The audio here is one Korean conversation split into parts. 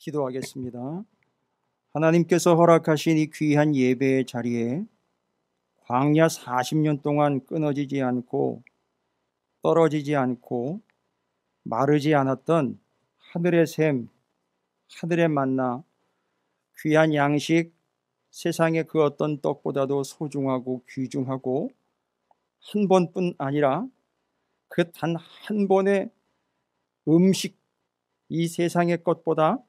기도하겠습니다. 하나님께서 허락하신 이 귀한 예배의 자리에 광야 40년 동안 끊어지지 않고 떨어지지 않고 마르지 않았던 하늘의 샘, 하늘의 만나, 귀한 양식, 세상의 그 어떤 떡보다도 소중하고 귀중하고 한 번뿐 아니라 그 단 한 번의 음식, 이 세상의 것보다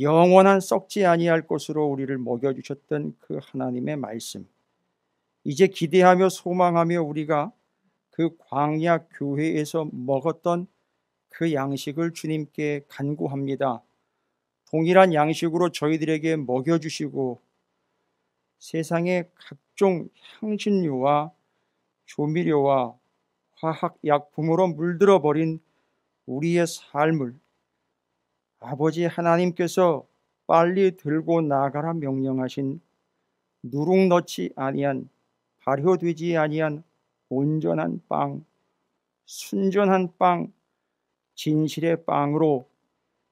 영원한 썩지 아니할 것으로 우리를 먹여주셨던 그 하나님의 말씀, 이제 기대하며 소망하며 우리가 그 광야 교회에서 먹었던 그 양식을 주님께 간구합니다. 동일한 양식으로 저희들에게 먹여주시고 세상의 각종 향신료와 조미료와 화학약품으로 물들어버린 우리의 삶을 아버지 하나님께서 빨리 들고 나가라 명령하신 누룩 넣지 아니한, 발효되지 아니한 온전한 빵, 순전한 빵, 진실의 빵으로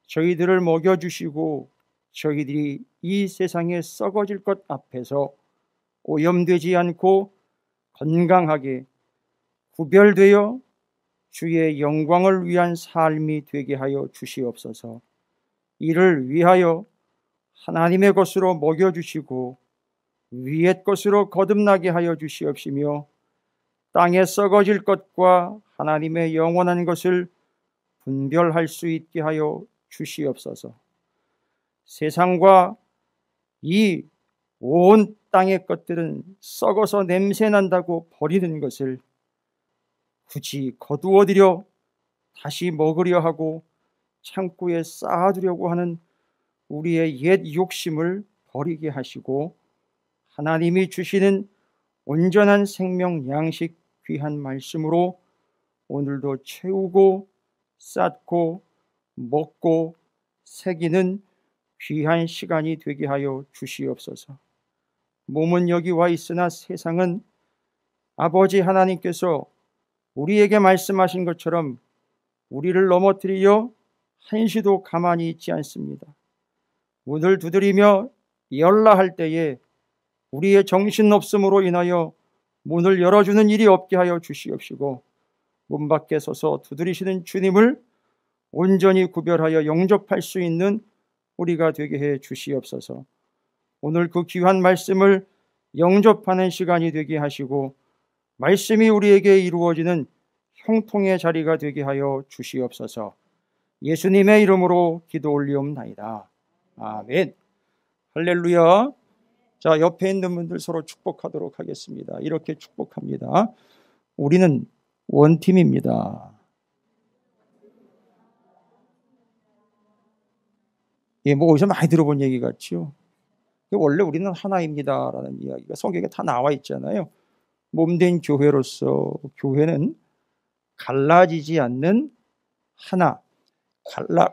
저희들을 먹여주시고 저희들이 이 세상에 썩어질 것 앞에서 오염되지 않고 건강하게 구별되어 주의 영광을 위한 삶이 되게 하여 주시옵소서. 이를 위하여 하나님의 것으로 먹여주시고 위의 것으로 거듭나게 하여 주시옵시며 땅에 썩어질 것과 하나님의 영원한 것을 분별할 수 있게 하여 주시옵소서. 세상과 이 온 땅의 것들은 썩어서 냄새 난다고 버리는 것을 굳이 거두어들여 다시 먹으려 하고 창고에 쌓아두려고 하는 우리의 옛 욕심을 버리게 하시고 하나님이 주시는 온전한 생명 양식 귀한 말씀으로 오늘도 채우고 쌓고 먹고 새기는 귀한 시간이 되게 하여 주시옵소서. 몸은 여기 와 있으나 세상은 아버지 하나님께서 우리에게 말씀하신 것처럼 우리를 넘어뜨리려 한시도 가만히 있지 않습니다. 문을 두드리며 열라 할 때에 우리의 정신없음으로 인하여 문을 열어주는 일이 없게 하여 주시옵시고 문 밖에 서서 두드리시는 주님을 온전히 구별하여 영접할 수 있는 우리가 되게 해 주시옵소서. 오늘 그 귀한 말씀을 영접하는 시간이 되게 하시고 말씀이 우리에게 이루어지는 형통의 자리가 되게 하여 주시옵소서. 예수님의 이름으로 기도 올리옵나이다. 아멘. 할렐루야. 자, 옆에 있는 분들 서로 축복하도록 하겠습니다. 이렇게 축복합니다. 우리는 원팀입니다. 예, 뭐 어디서 많이 들어본 얘기 같죠? 원래 우리는 하나입니다라는 이야기가 성경에 다 나와 있잖아요. 몸된 교회로서 교회는 갈라지지 않는 하나.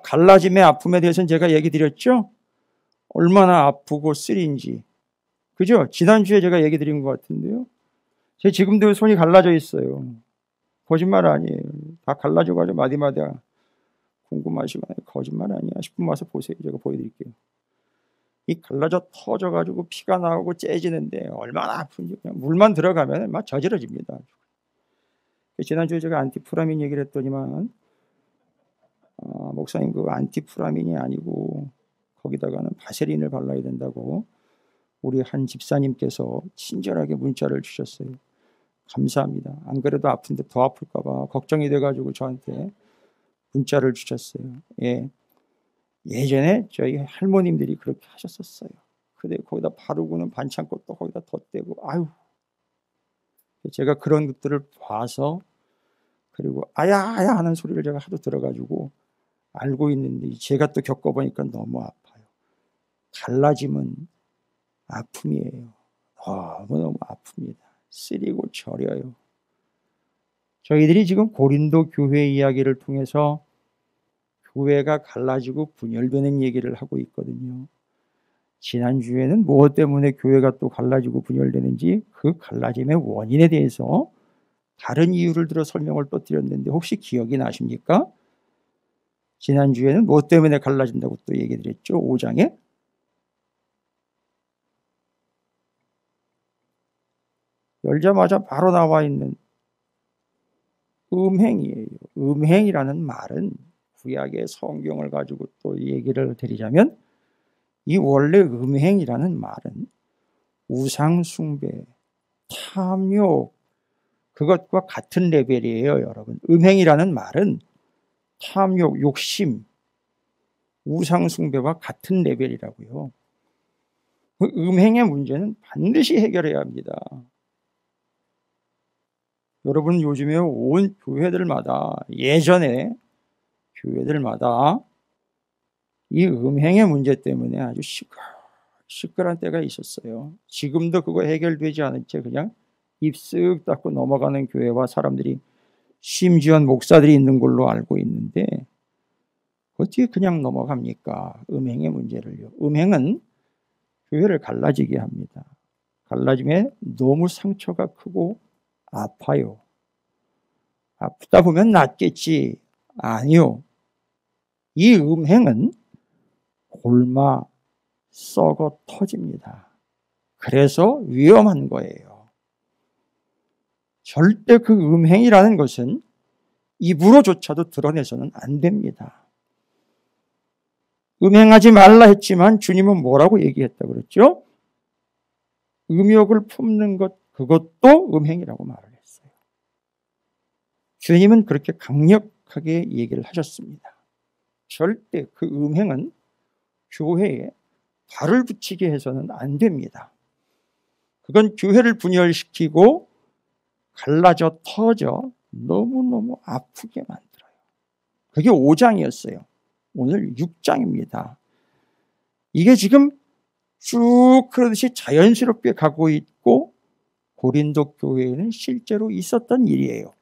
갈라짐의 아픔에 대해서는 제가 얘기 드렸죠? 얼마나 아프고 쓰린지. 그죠? 지난주에 제가 얘기 드린 것 같은데요. 제 지금도 손이 갈라져 있어요. 거짓말 아니에요. 다 갈라져가지고 마디마다 궁금하시면 거짓말 아니야 싶으면 와서 보세요. 제가 보여드릴게요. 이 갈라져 터져가지고 피가 나오고 째지는데 얼마나 아픈지 그냥 물만 들어가면 막 저질러집니다. 지난주에 제가 안티프라민 얘기를 했더니만 목사님 그 안티프라민이 아니고 거기다가는 바세린을 발라야 된다고 우리 한 집사님께서 친절하게 문자를 주셨어요. 감사합니다. 안 그래도 아픈데 더 아플까 봐 걱정이 돼가지고 저한테 문자를 주셨어요. 예. 예전에 저희 할머님들이 그렇게 하셨었어요. 근데 거기다 바르고는 반창고 또 거기다 덧대고 아유. 제가 그런 것들을 봐서 그리고 아야 아야 하는 소리를 제가 하도 들어가지고 알고 있는데 제가 또 겪어보니까 너무 아파요. 갈라짐은 아픔이에요. 너무너무 아픕니다. 쓰리고 저려요. 저희들이 지금 고린도 교회 이야기를 통해서 교회가 갈라지고 분열되는 얘기를 하고 있거든요. 지난주에는 무엇 때문에 교회가 또 갈라지고 분열되는지 그 갈라짐의 원인에 대해서 다른 이유를 들어 설명을 또 드렸는데 혹시 기억이 나십니까? 지난주에는 뭐 때문에 갈라진다고 또 얘기 드렸죠. 5장에. 열자마자 바로 나와 있는 음행이에요. 음행이라는 말은 구약의 성경을 가지고 또 얘기를 드리자면 이 원래 음행이라는 말은 우상숭배, 탐욕, 그것과 같은 레벨이에요, 여러분. 음행이라는 말은 탐욕, 욕심, 우상숭배와 같은 레벨이라고요. 그 음행의 문제는 반드시 해결해야 합니다. 여러분 요즘에 온 교회들마다 예전에 교회들마다 이 음행의 문제 때문에 아주 시끌한 때가 있었어요. 지금도 그거 해결되지 않은 채 그냥 입쓱 닫고 넘어가는 교회와 사람들이 심지어 목사들이 있는 걸로 알고 있는데 어떻게 그냥 넘어갑니까? 음행의 문제를요. 음행은 교회를 갈라지게 합니다. 갈라짐에 너무 상처가 크고 아파요. 아프다 보면 낫겠지. 아니요. 이 음행은 골마 썩어 터집니다. 그래서 위험한 거예요. 절대 그 음행이라는 것은 입으로조차도 드러내서는 안 됩니다. 음행하지 말라 했지만 주님은 뭐라고 얘기했다고 그랬죠? 음욕을 품는 것, 그것도 음행이라고 말을 했어요. 주님은 그렇게 강력하게 얘기를 하셨습니다. 절대 그 음행은 교회에 발을 붙이게 해서는 안 됩니다. 그건 교회를 분열시키고 갈라져 터져 너무너무 아프게 만들어요. 그게 5장이었어요. 오늘 6장입니다. 이게 지금 쭉 그러듯이 자연스럽게 가고 있고 고린도 교회에는 실제로 있었던 일이에요.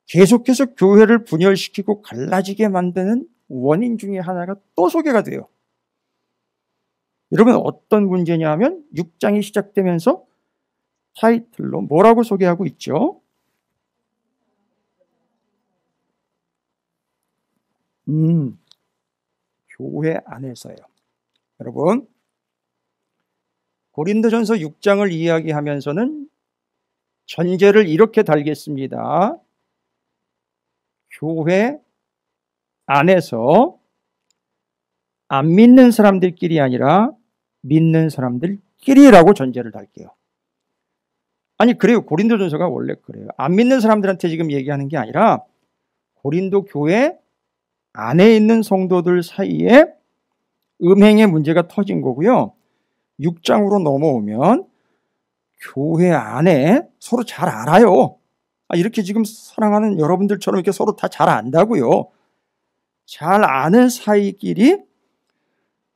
계속해서 교회를 분열시키고 갈라지게 만드는 원인 중에 하나가 또 소개가 돼요. 여러분 어떤 문제냐 하면 6장이 시작되면서 타이틀로 뭐라고 소개하고 있죠? 교회 안에서요. 여러분 고린도전서 6장을 이야기하면서는 전제를 이렇게 달겠습니다. 교회 안에서 안 믿는 사람들끼리 아니라 믿는 사람들끼리라고 전제를 달게요. 아니 그래요. 고린도전서가 원래 그래요. 안 믿는 사람들한테 지금 얘기하는 게 아니라 고린도 교회 안에 있는 성도들 사이에 음행의 문제가 터진 거고요. 6장으로 넘어오면 교회 안에 서로 잘 알아요. 이렇게 지금 사랑하는 여러분들처럼 이렇게 서로 다 잘 안다고요. 잘 아는 사이끼리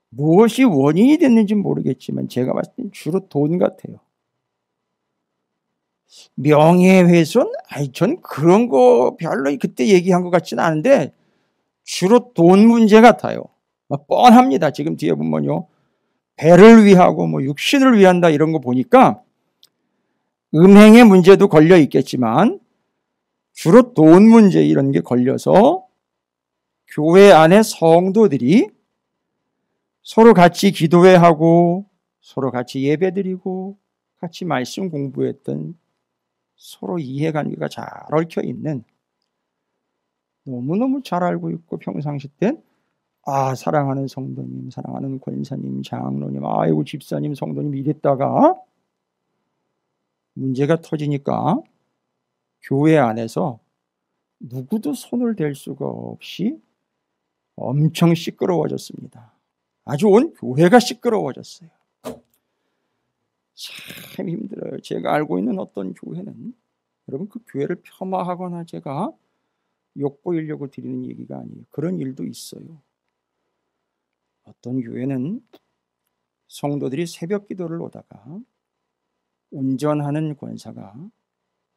무엇이 원인이 됐는지는 모르겠지만 제가 봤을 땐 주로 돈 같아요. 명예훼손? 전 그런 거 별로 그때 얘기한 것 같지는 않은데 주로 돈 문제 같아요. 뻔합니다. 지금 뒤에 보면요. 배를 위하고 육신을 위한다 이런 거 보니까 음행의 문제도 걸려 있겠지만 주로 돈 문제 이런 게 걸려서 교회 안에 성도들이 서로 같이 기도회 하고 서로 같이 예배 드리고 같이 말씀 공부했던 서로 이해관계가 잘 얽혀 있는 너무너무 잘 알고 있고 평상시 땐 사랑하는 성도님, 사랑하는 권사님, 장로님, 아이고 집사님, 성도님 이랬다가 문제가 터지니까 교회 안에서 누구도 손을 댈 수가 없이 엄청 시끄러워졌습니다. 아주 온 교회가 시끄러워졌어요. 참 힘들어요. 제가 알고 있는 어떤 교회는 여러분 그 교회를 폄하하거나 제가 욕보이려고 드리는 얘기가 아니에요. 그런 일도 있어요. 어떤 교회는 성도들이 새벽 기도를 오다가 운전하는 권사가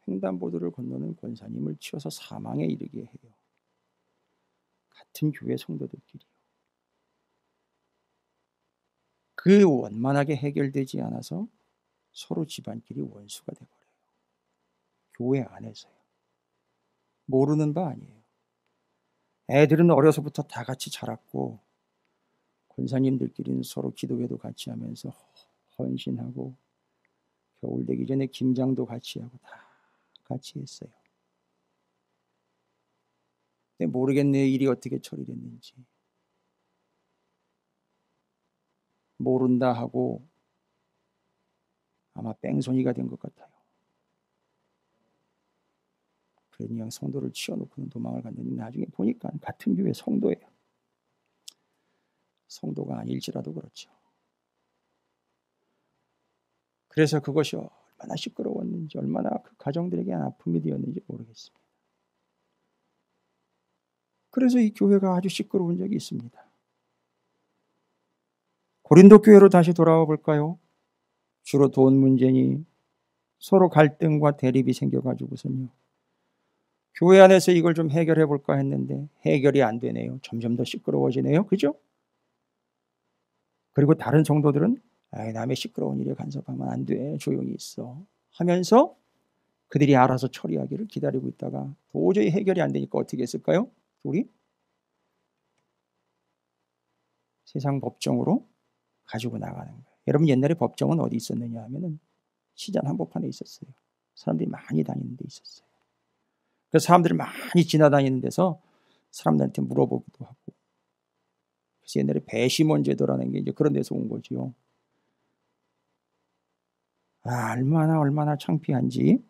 횡단보도를 건너는 권사님을 치어서 사망에 이르게 해요. 같은 교회 성도들끼리요. 그 원만하게 해결되지 않아서 서로 집안끼리 원수가 돼버려요. 교회 안에서요. 모르는 바 아니에요. 애들은 어려서부터 다 같이 자랐고 권사님들끼리는 서로 기도회도 같이 하면서 헌신하고 겨울 되기 전에 김장도 같이 하고 다 같이 했어요. 근데 모르겠네요. 일이 어떻게 처리됐는지. 모른다 하고 아마 뺑소니가 된 것 같아요. 그러니 그냥 성도를 치워놓고는 도망을 갔는데 나중에 보니까 같은 교회 성도예요. 성도가 아닐지라도 그렇죠. 그래서 그것이 얼마나 시끄러웠는지, 얼마나 그 가정들에게 아픔이 되었는지 모르겠습니다. 그래서 이 교회가 아주 시끄러운 적이 있습니다. 고린도 교회로 다시 돌아와 볼까요? 주로 돈 문제니 서로 갈등과 대립이 생겨가지고서요. 교회 안에서 이걸 좀 해결해 볼까 했는데 해결이 안 되네요. 점점 더 시끄러워지네요. 그죠? 그리고 다른 성도들은 남의 시끄러운 일에 간섭하면 안 돼. 조용히 있어. 하면서 그들이 알아서 처리하기를 기다리고 있다가 도저히 해결이 안 되니까 어떻게 했을까요? 둘이 세상 법정으로 가지고 나가는 거예요. 여러분 옛날에 법정은 어디 있었느냐 하면은 시장 한복판에 있었어요. 사람들이 많이 다니는 데 있었어요. 그래서 사람들이 많이 지나다니는 데서 사람들한테 물어보기도 하고. 그래서 옛날에 배심원 제도라는 게 이제 그런 데서 온 거지요. 얼마나 창피한지.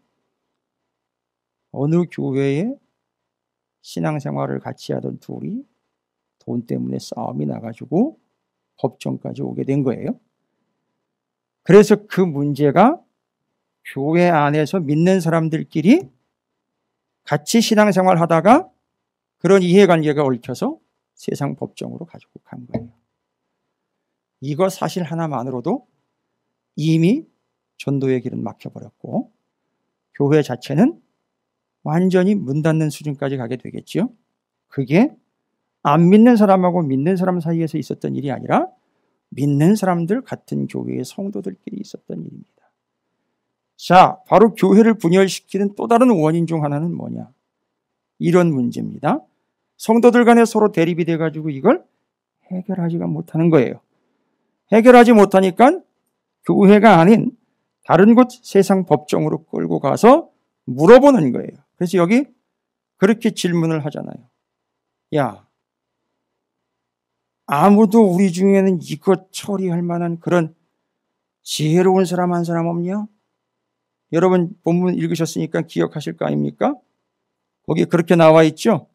어느 교회에 신앙생활을 같이 하던 둘이 돈 때문에 싸움이 나가지고 법정까지 오게 된 거예요. 그래서 그 문제가 교회 안에서 믿는 사람들끼리 같이 신앙생활 하다가 그런 이해관계가 얽혀서 세상 법정으로 가지고 간 거예요. 이거 사실 하나만으로도 이미 전도의 길은 막혀버렸고 교회 자체는 완전히 문 닫는 수준까지 가게 되겠지요. 그게 안 믿는 사람하고 믿는 사람 사이에서 있었던 일이 아니라 믿는 사람들 같은 교회의 성도들끼리 있었던 일입니다. 자, 바로 교회를 분열시키는 또 다른 원인 중 하나는 뭐냐? 이런 문제입니다. 성도들 간에 서로 대립이 돼가지고 이걸 해결하지가 못하는 거예요. 해결하지 못하니까 교회가 아닌 다른 곳 세상 법정으로 끌고 가서 물어보는 거예요. 그래서 여기 그렇게 질문을 하잖아요. 야, 아무도 우리 중에는 이것 처리할 만한 그런 지혜로운 사람 한 사람 없냐? 여러분 본문 읽으셨으니까 기억하실 거 아닙니까? 거기에 그렇게 나와 있죠?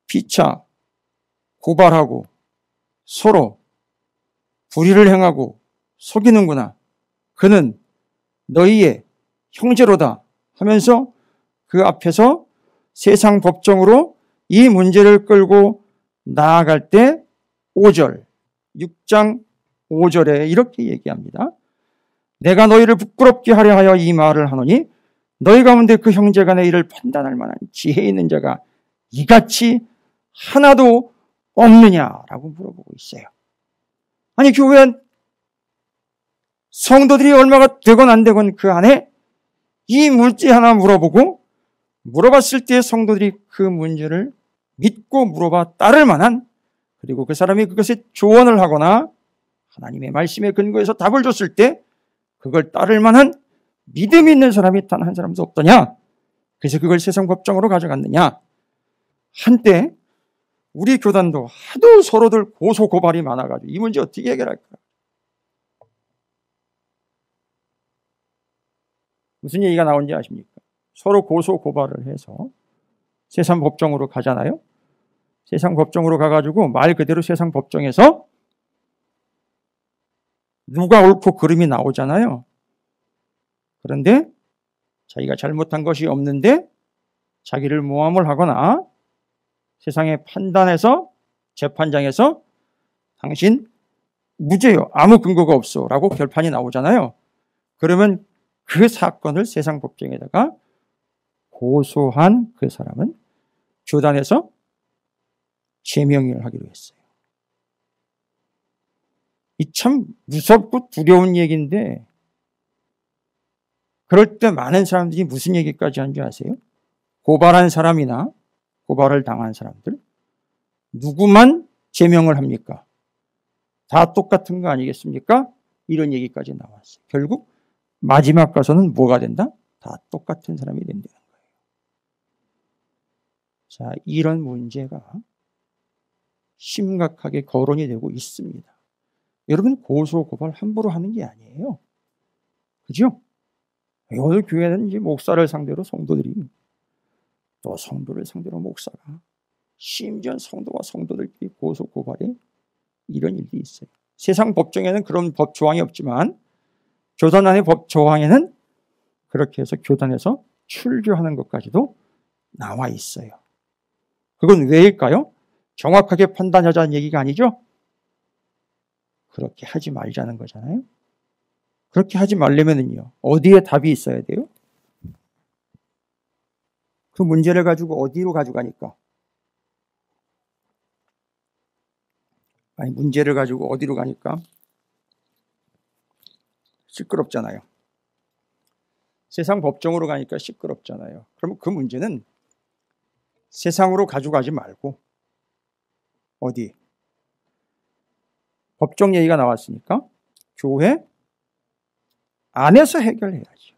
피차, 고발하고 서로 불의를 행하고 속이는구나. 그는 너희의 형제로다 하면서 그 앞에서 세상 법정으로 이 문제를 끌고 나아갈 때 5절, 6장 5절에 이렇게 얘기합니다. 내가 너희를 부끄럽게 하려 하여 이 말을 하노니 너희 가운데 그 형제 간의 일을 판단할 만한 지혜 있는 자가 이같이 하나도 없느냐라고 물어보고 있어요. 아니 교회 성도들이 얼마가 되건 안 되건 그 안에 이 문제 하나 물어보고 물어봤을 때 성도들이 그 문제를 믿고 물어봐 따를 만한 그리고 그 사람이 그것에 조언을 하거나 하나님의 말씀에 근거해서 답을 줬을 때 그걸 따를 만한 믿음 있는 사람이 단 한 사람도 없더냐? 그래서 그걸 세상 법정으로 가져갔느냐? 한때 우리 교단도 하도 서로들 고소 고발이 많아가지고 이 문제 어떻게 해결할까? 무슨 얘기가 나온지 아십니까? 서로 고소 고발을 해서 세상 법정으로 가잖아요. 세상 법정으로 가가지고 말 그대로 세상 법정에서 누가 옳고 그름이 나오잖아요. 그런데 자기가 잘못한 것이 없는데 자기를 모함을 하거나 세상의 판단에서 재판장에서 당신 무죄요. 아무 근거가 없어. 라고 결판이 나오잖아요. 그러면 그 사건을 세상 법정에다가 고소한 그 사람은 교단에서 제명을 하기로 했어요. 이 참 무섭고 두려운 얘기인데 그럴 때 많은 사람들이 무슨 얘기까지 하는지 아세요? 고발한 사람이나 고발을 당한 사람들 누구만 제명을 합니까? 다 똑같은 거 아니겠습니까? 이런 얘기까지 나왔어요. 결국 마지막 가서는 뭐가 된다? 다 똑같은 사람이 된다는 거예요. 자, 이런 문제가 심각하게 거론이 되고 있습니다. 여러분, 고소 고발 함부로 하는 게 아니에요. 그죠? 오늘 교회는 이제 목사를 상대로 성도들이, 또 성도를 상대로 목사가, 심지어 성도와 성도들끼리 고소 고발에 이런 일이 있어요. 세상 법정에는 그런 법 조항이 없지만 교단 안의 법 조항에는 그렇게 해서 교단에서 출교하는 것까지도 나와 있어요. 그건 왜일까요? 정확하게 판단하자는 얘기가 아니죠? 그렇게 하지 말자는 거잖아요. 그렇게 하지 말려면요, 어디에 답이 있어야 돼요? 그 문제를 가지고 어디로 가져가니까? 아니, 문제를 가지고 어디로 가니까? 시끄럽잖아요. 세상 법정으로 가니까 시끄럽잖아요. 그러면 그 문제는 세상으로 가져가지 말고 어디? 법정 얘기가 나왔으니까 교회 안에서 해결해야죠.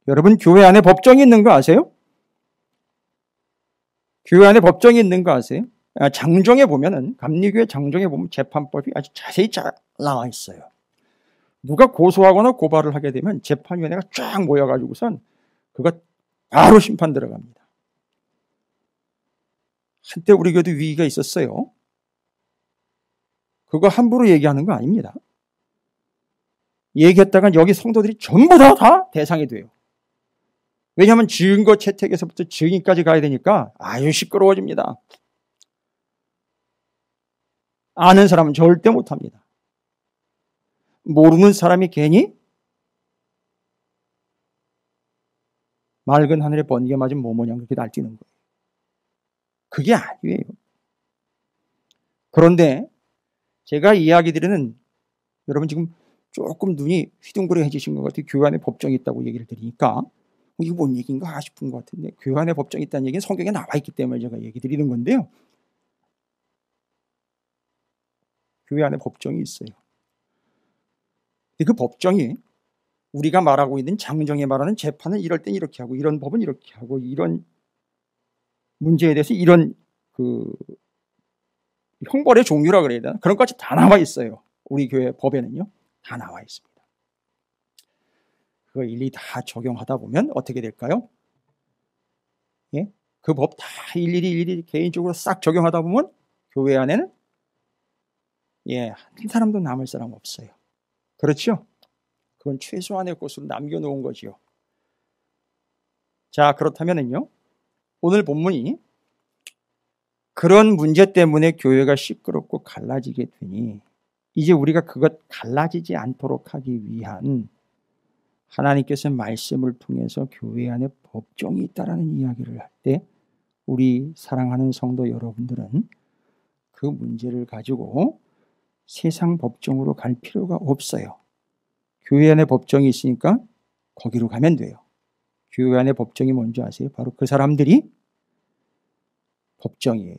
여러분, 교회 안에 법정이 있는 거 아세요? 교회 안에 법정이 있는 거 아세요? 장정에 보면은, 감리교회 장정에 보면 재판법이 아주 자세히 잘 나와 있어요. 누가 고소하거나 고발을 하게 되면 재판위원회가 쫙 모여가지고선 그거 바로 심판 들어갑니다. 한때 우리 교회도 위기가 있었어요. 그거 함부로 얘기하는 거 아닙니다. 얘기했다가 여기 성도들이 전부 다 대상이 돼요. 왜냐하면 증거 채택에서부터 증인까지 가야 되니까 아유 시끄러워집니다. 아는 사람은 절대 못합니다. 모르는 사람이 괜히 맑은 하늘에 번개 맞은 모모냥 그렇게 날뛰는 거예요. 그게 아니에요. 그런데 제가 이야기 드리는, 여러분 지금 조금 눈이 휘둥그레해지신 것 같아요. 교회 안에 법정이 있다고 얘기를 드리니까 이거 뭔 얘기인가 싶은 것 같은데, 교회 안에 법정이 있다는 얘기는 성경에 나와 있기 때문에 제가 얘기 드리는 건데요. 교회 안에 법정이 있어요. 근데 그 법정이 우리가 말하고 있는 장정에 말하는 재판은 이럴 땐 이렇게 하고 이런 법은 이렇게 하고 이런 문제에 대해서 이런 그 형벌의 종류라 그래야 되나? 그런 것까지 다 나와 있어요. 우리 교회 법에는요. 다 나와 있습니다. 그거 일일이 다 적용하다 보면 어떻게 될까요? 예? 그 법 다 일일이 개인적으로 싹 적용하다 보면 교회 안에는 한 사람도 남을 사람 없어요. 그렇죠? 그건 최소한의 곳으로 남겨놓은 거지요. 자, 그렇다면은요, 오늘 본문이 그런 문제 때문에 교회가 시끄럽고 갈라지게 되니 이제 우리가 그것 갈라지지 않도록 하기 위한 하나님께서 말씀을 통해서 교회 안에 법정이 있다라는 이야기를 할 때 우리 사랑하는 성도 여러분들은 그 문제를 가지고 세상 법정으로 갈 필요가 없어요. 교회 안에 법정이 있으니까 거기로 가면 돼요. 교회 안에 법정이 뭔지 아세요? 바로 그 사람들이 법정이에요.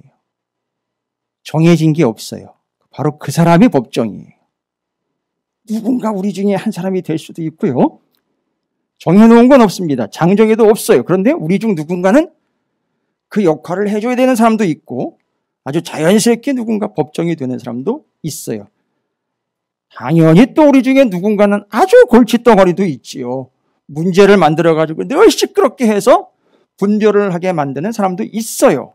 정해진 게 없어요. 바로 그 사람이 법정이에요. 누군가 우리 중에 한 사람이 될 수도 있고요. 정해놓은 건 없습니다. 장정에도 없어요. 그런데 우리 중 누군가는 그 역할을 해줘야 되는 사람도 있고 아주 자연스럽게 누군가 법정이 되는 사람도 있어요. 당연히 또 우리 중에 누군가는 아주 골칫덩어리도 있지요. 문제를 만들어가지고 늘 시끄럽게 해서 분별을 하게 만드는 사람도 있어요.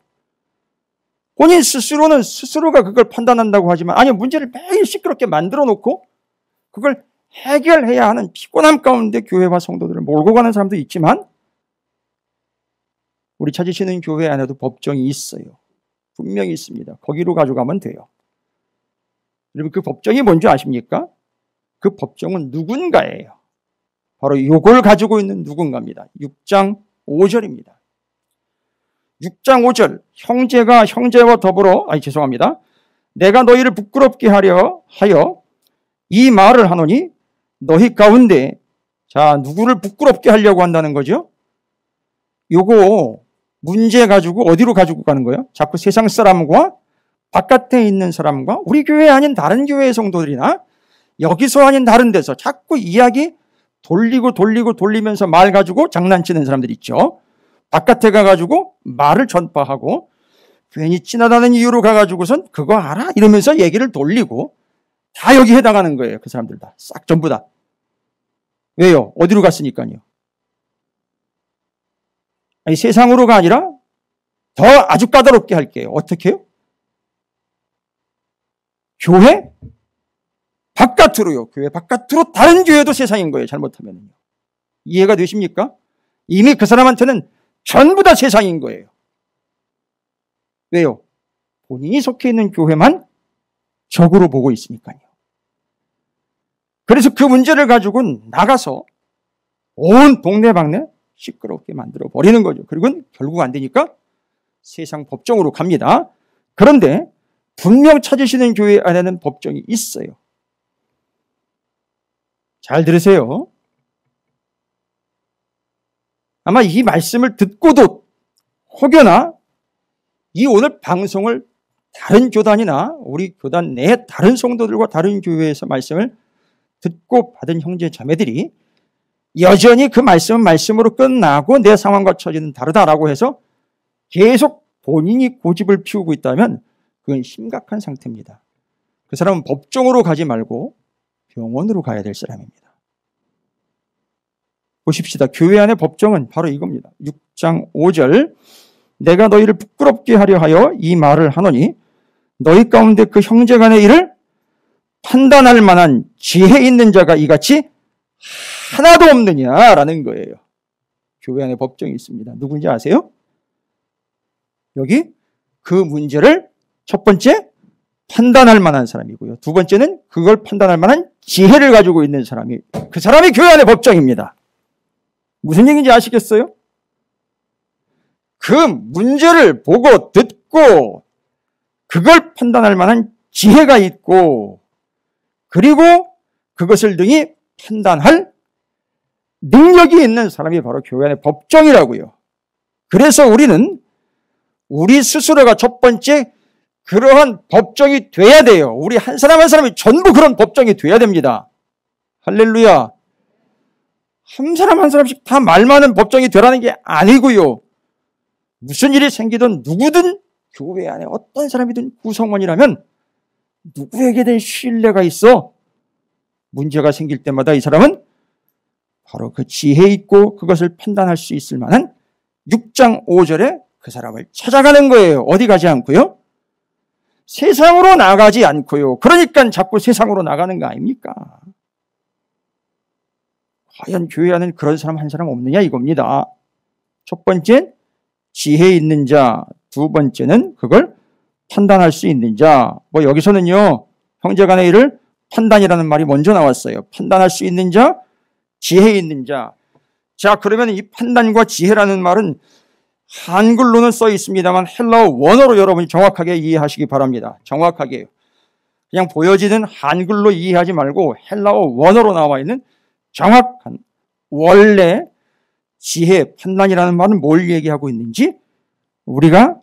본인 스스로는 스스로가 그걸 판단한다고 하지만 아니 문제를 매일 시끄럽게 만들어 놓고 그걸 해결해야 하는 피곤함 가운데 교회와 성도들을 몰고 가는 사람도 있지만 우리 찾으시는 교회 안에도 법정이 있어요. 분명히 있습니다. 거기로 가져가면 돼요. 여러분 그 법정이 뭔지 아십니까? 그 법정은 누군가예요. 바로 이걸 가지고 있는 누군가입니다. 6장 5절입니다. 6장 5절 형제가 형제와 더불어 내가 너희를 부끄럽게 하여 이 말을 하노니 너희 가운데 자 누구를 부끄럽게 하려고 한다는 거죠? 요거 문제 가지고 어디로 가지고 가는 거예요? 자꾸 세상 사람과 바깥에 있는 사람과 우리 교회 아닌 다른 교회의 성도들이나 여기서 아닌 다른 데서 자꾸 이야기 돌리면서 말 가지고 장난치는 사람들 있죠. 바깥에 가가지고 말을 전파하고 괜히 지나다는 이유로 가가지고선 그거 알아? 이러면서 얘기를 돌리고 다 여기 해당하는 거예요. 그 사람들 다. 싹 전부 다. 왜요? 어디로 갔으니까요. 아니, 세상으로가 아니라 더 아주 까다롭게 할게요. 어떻게 해요? 교회 바깥으로요. 교회 바깥으로 다른 교회도 세상인 거예요. 잘못하면요. 이해가 되십니까? 이미 그 사람한테는 전부 다 세상인 거예요. 왜요? 본인이 속해 있는 교회만 적으로 보고 있으니까요. 그래서 그 문제를 가지고 나가서 온 동네방네 시끄럽게 만들어 버리는 거죠. 그리고 결국 안 되니까 세상 법정으로 갑니다. 그런데 분명 찾으시는 교회 안에는 법정이 있어요. 잘 들으세요. 아마 이 말씀을 듣고도 혹여나 이 오늘 방송을 다른 교단이나 우리 교단 내 다른 성도들과 다른 교회에서 말씀을 듣고 받은 형제 자매들이 여전히 그 말씀은 말씀으로 끝나고 내 상황과 처지는 다르다라고 해서 계속 본인이 고집을 피우고 있다면 그건 심각한 상태입니다. 그 사람은 법정으로 가지 말고 병원으로 가야 될 사람입니다. 보십시다. 교회 안의 법정은 바로 이겁니다. 6장 5절 내가 너희를 부끄럽게 하려 하여 이 말을 하노니 너희 가운데 그 형제 간의 일을 판단할 만한 지혜 있는 자가 이같이 하나도 없느냐라는 거예요. 교회 안에 법정이 있습니다. 누군지 아세요? 여기 그 문제를 첫 번째 판단할 만한 사람이고요. 두 번째는 그걸 판단할 만한 지혜를 가지고 있는 사람이 그 사람이 교회 안의 법정입니다. 무슨 얘기인지 아시겠어요? 그 문제를 보고 듣고 그걸 판단할 만한 지혜가 있고 그리고 그것을 능히 판단할 능력이 있는 사람이 바로 교회 안의 법정이라고요. 그래서 우리는 우리 스스로가 첫 번째 그러한 법정이 돼야 돼요. 우리 한 사람 한 사람이 전부 그런 법정이 돼야 됩니다. 할렐루야. 한 사람 한 사람씩 다 말 많은 법정이 되라는 게 아니고요. 무슨 일이 생기든 누구든 교회 안에 어떤 사람이든 구성원이라면 누구에게든 신뢰가 있어 문제가 생길 때마다 이 사람은 바로 그 지혜 있고 그것을 판단할 수 있을 만한 6장 5절에 그 사람을 찾아가는 거예요. 어디 가지 않고요. 세상으로 나가지 않고요. 그러니까 자꾸 세상으로 나가는 거 아닙니까? 과연 교회 안에는 그런 사람 한 사람 없느냐 이겁니다. 첫 번째 지혜 있는 자, 두 번째는 그걸 판단할 수 있는 자. 뭐 여기서는요 형제간의 일을 판단이라는 말이 먼저 나왔어요. 판단할 수 있는 자, 지혜 있는 자. 자, 그러면 이 판단과 지혜라는 말은 한글로는 써 있습니다만 헬라어 원어로 여러분이 정확하게 이해하시기 바랍니다. 정확하게. 그냥 보여지는 한글로 이해하지 말고 헬라어 원어로 나와 있는 정확한 원래 지혜, 판단이라는 말은 뭘 얘기하고 있는지 우리가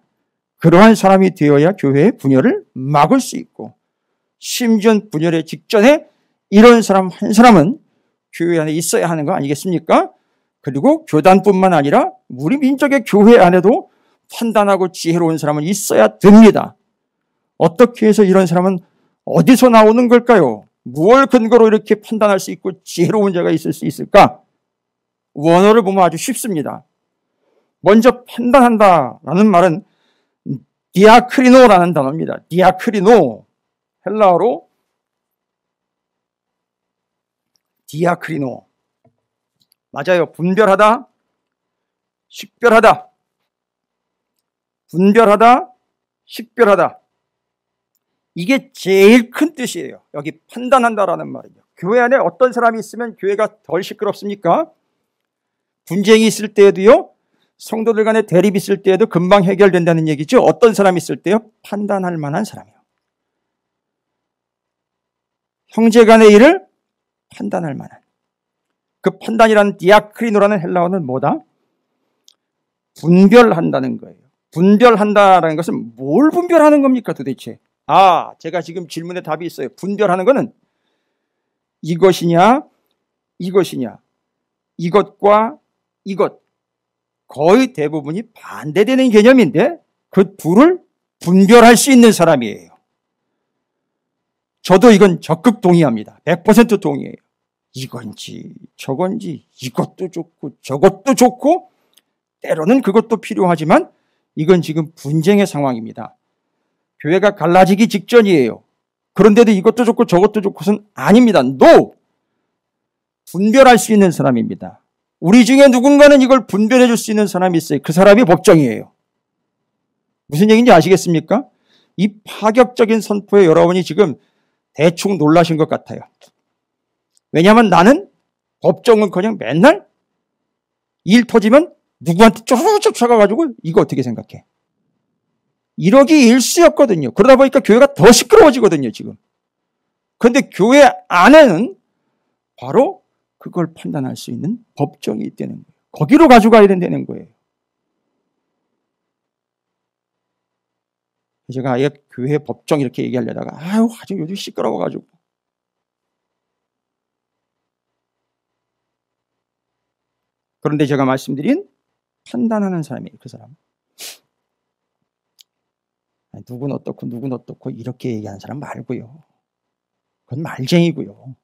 그러한 사람이 되어야 교회의 분열을 막을 수 있고 심지어 분열의 직전에 이런 사람 한 사람은 교회 안에 있어야 하는 거 아니겠습니까? 그리고 교단뿐만 아니라 우리 민족의 교회 안에도 판단하고 지혜로운 사람은 있어야 됩니다. 어떻게 해서 이런 사람은 어디서 나오는 걸까요? 무엇을 근거로 이렇게 판단할 수 있고 지혜로운 자가 있을 수 있을까? 원어를 보면 아주 쉽습니다. 먼저 판단한다라는 말은 디아크리노라는 단어입니다. 디아크리노. 헬라어로 디아크리노. 맞아요. 분별하다, 식별하다. 분별하다, 식별하다. 이게 제일 큰 뜻이에요. 여기 판단한다라는 말이죠. 교회 안에 어떤 사람이 있으면 교회가 덜 시끄럽습니까? 분쟁이 있을 때에도요. 성도들 간에 대립이 있을 때에도 금방 해결된다는 얘기죠. 어떤 사람이 있을 때요? 판단할 만한 사람이요. 형제 간의 일을 판단할 만한. 그 판단이라는 디아크리노라는 헬라어는 뭐다? 분별한다는 거예요. 분별한다는 것은 뭘 분별하는 겁니까 도대체? 제가 지금 질문에 답이 있어요. 분별하는 것은 이것이냐 이것이냐, 이것과 이것, 거의 대부분이 반대되는 개념인데 그 둘을 분별할 수 있는 사람이에요. 저도 이건 적극 동의합니다. 100% 동의해요. 이건지 저건지, 이것도 좋고 저것도 좋고 때로는 그것도 필요하지만 이건 지금 분쟁의 상황입니다. 교회가 갈라지기 직전이에요. 그런데도 이것도 좋고 저것도 좋고는 아닙니다. No! 분별할 수 있는 사람입니다. 우리 중에 누군가는 이걸 분별해 줄 수 있는 사람이 있어요. 그 사람이 법정이에요. 무슨 얘기인지 아시겠습니까? 이 파격적인 선포에 여러분이 지금 대충 놀라신 것 같아요. 왜냐하면 나는 법정은커녕 맨날 일 터지면 누구한테 쫓아가가지고 쫓아가가지고 이거 어떻게 생각해? 이러기 일쑤였거든요. 그러다 보니까 교회가 더 시끄러워지거든요, 지금. 그런데 교회 안에는 바로 그걸 판단할 수 있는 법정이 있다는 거예요. 거기로 가져가야 된다는 거예요. 제가 아예 교회 법정 이렇게 얘기하려다가 아주 요즘 시끄러워가지고. 그런데 제가 말씀드린 판단하는 사람이에요. 그 사람. 누군 어떻고 누군 어떻고 이렇게 얘기하는 사람 말고요. 그건 말쟁이고요.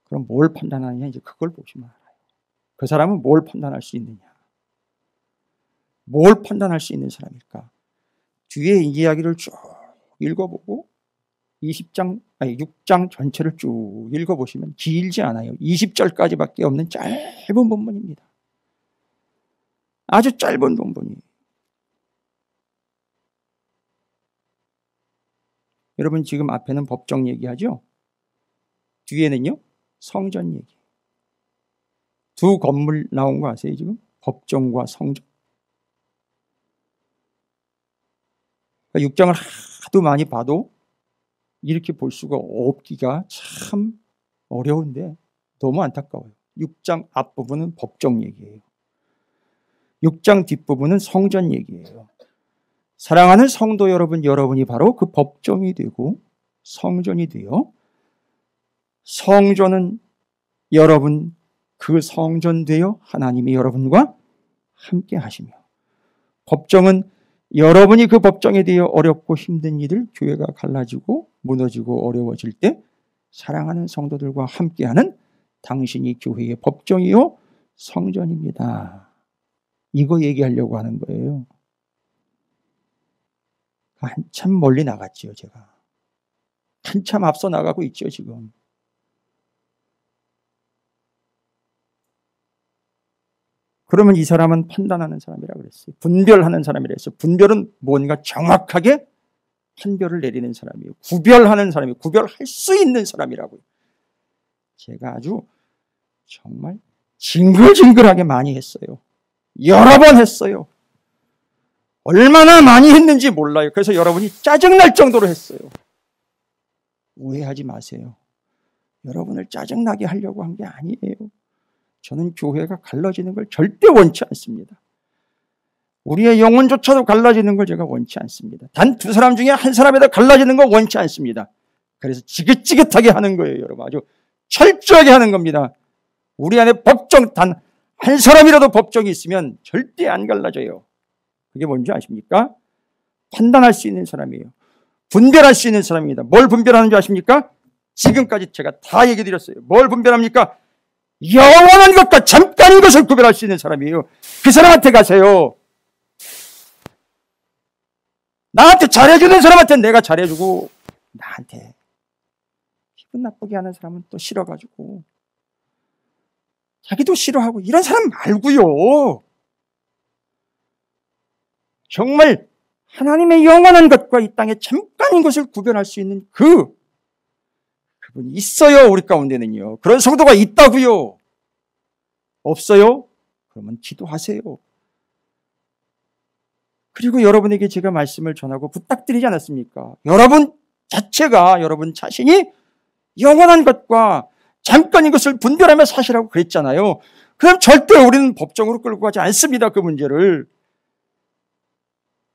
그럼 뭘 판단하느냐, 이제 그걸 보시면 알아요. 그 사람은 뭘 판단할 수 있느냐. 뭘 판단할 수 있는 사람일까? 뒤에 이야기를 쭉 읽어보고 6장 전체를 쭉 읽어보시면 길지 않아요. 20절까지밖에 없는 짧은 본문입니다. 아주 짧은 본문이에요. 여러분 지금 앞에는 법정 얘기하죠? 뒤에는요? 성전 얘기. 두 건물 나온 거 아세요 지금? 법정과 성전. 6장을 하도 많이 봐도 이렇게 볼 수가 없기가 참 어려운데 너무 안타까워요. 6장 앞부분은 법정 얘기예요. 6장 뒷부분은 성전 얘기예요. 사랑하는 성도 여러분, 여러분이 바로 그 법정이 되고 성전이 되어 성전은 여러분, 그 성전 되어 하나님이 여러분과 함께 하시며 법정은 여러분이 그 법정에 대해 어렵고 힘든 일들, 교회가 갈라지고 무너지고 어려워질 때 사랑하는 성도들과 함께하는 당신이 교회의 법정이요 성전입니다. 이거 얘기하려고 하는 거예요. 한참 멀리 나갔지요, 제가. 한참 앞서 나가고 있죠, 지금. 그러면 이 사람은 판단하는 사람이라고 그랬어요. 분별하는 사람이라고 했어요. 분별은 뭔가 정확하게 판별을 내리는 사람이에요. 구별하는 사람이에요. 구별할 수 있는 사람이라고요. 제가 아주 정말 징글징글하게 많이 했어요. 여러 번 했어요. 얼마나 많이 했는지 몰라요. 그래서 여러분이 짜증날 정도로 했어요. 오해하지 마세요. 여러분을 짜증나게 하려고 한 게 아니에요. 저는 교회가 갈라지는 걸 절대 원치 않습니다. 우리의 영혼조차도 갈라지는 걸 제가 원치 않습니다. 단 두 사람 중에 한 사람이라도 갈라지는 거 원치 않습니다. 그래서 지긋지긋하게 하는 거예요, 여러분. 아주 철저하게 하는 겁니다. 우리 안에 법정 단 한 사람이라도 법정이 있으면 절대 안 갈라져요. 그게 뭔지 아십니까? 판단할 수 있는 사람이에요. 분별할 수 있는 사람입니다. 뭘 분별하는 줄 아십니까? 지금까지 제가 다 얘기 드렸어요. 뭘 분별합니까? 영원한 것과 잠깐인 것을 구별할 수 있는 사람이에요. 그 사람한테 가세요. 나한테 잘해주는 사람한테 내가 잘해주고 나한테 기분 나쁘게 하는 사람은 또 싫어가지고 자기도 싫어하고 이런 사람 말고요. 정말 하나님의 영원한 것과 이 땅의 잠깐인 것을 구별할 수 있는 그분이 있어요. 우리 가운데는요. 그런 성도가 있다고요. 없어요? 그러면 기도하세요. 그리고 여러분에게 제가 말씀을 전하고 부탁드리지 않았습니까? 여러분 자체가, 여러분 자신이 영원한 것과 잠깐인 것을 분별하며 사시라고 그랬잖아요. 그럼 절대 우리는 법정으로 끌고 가지 않습니다. 그 문제를.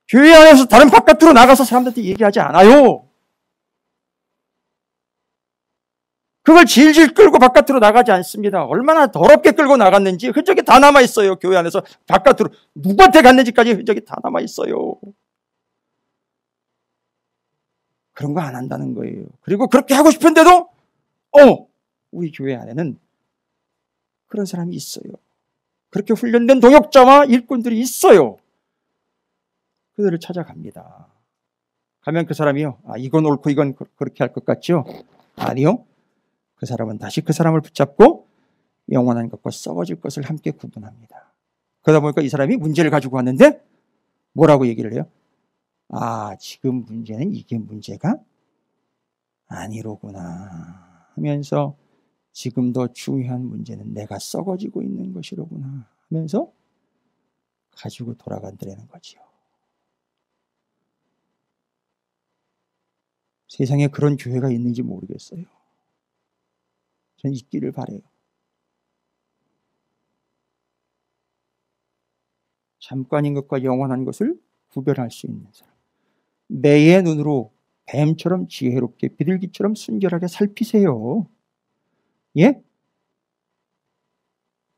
교회 안에서 다른 바깥으로 나가서 사람들한테 얘기하지 않아요. 그걸 질질 끌고 바깥으로 나가지 않습니다. 얼마나 더럽게 끌고 나갔는지 흔적이 다 남아있어요. 교회 안에서 바깥으로 누구한테 갔는지까지 흔적이 다 남아있어요. 그런 거 안 한다는 거예요. 그리고 그렇게 하고 싶은데도 우리 교회 안에는 그런 사람이 있어요. 그렇게 훈련된 동역자와 일꾼들이 있어요. 그들을 찾아갑니다. 가면 그 사람이요, 이건 옳고 이건 그렇게 할 것 같죠? 아니요. 그 사람은 다시 그 사람을 붙잡고 영원한 것과 썩어질 것을 함께 구분합니다. 그러다 보니까 이 사람이 문제를 가지고 왔는데 뭐라고 얘기를 해요? 지금 문제는 이게 문제가 아니로구나 하면서 지금 더 중요한 문제는 내가 썩어지고 있는 것이로구나 하면서 가지고 돌아간다는 거지요. 세상에 그런 교회가 있는지 모르겠어요. 전 있기를 바라요. 잠깐인 것과 영원한 것을 구별할 수 있는 사람. 매의 눈으로 뱀처럼 지혜롭게 비둘기처럼 순결하게 살피세요. 예?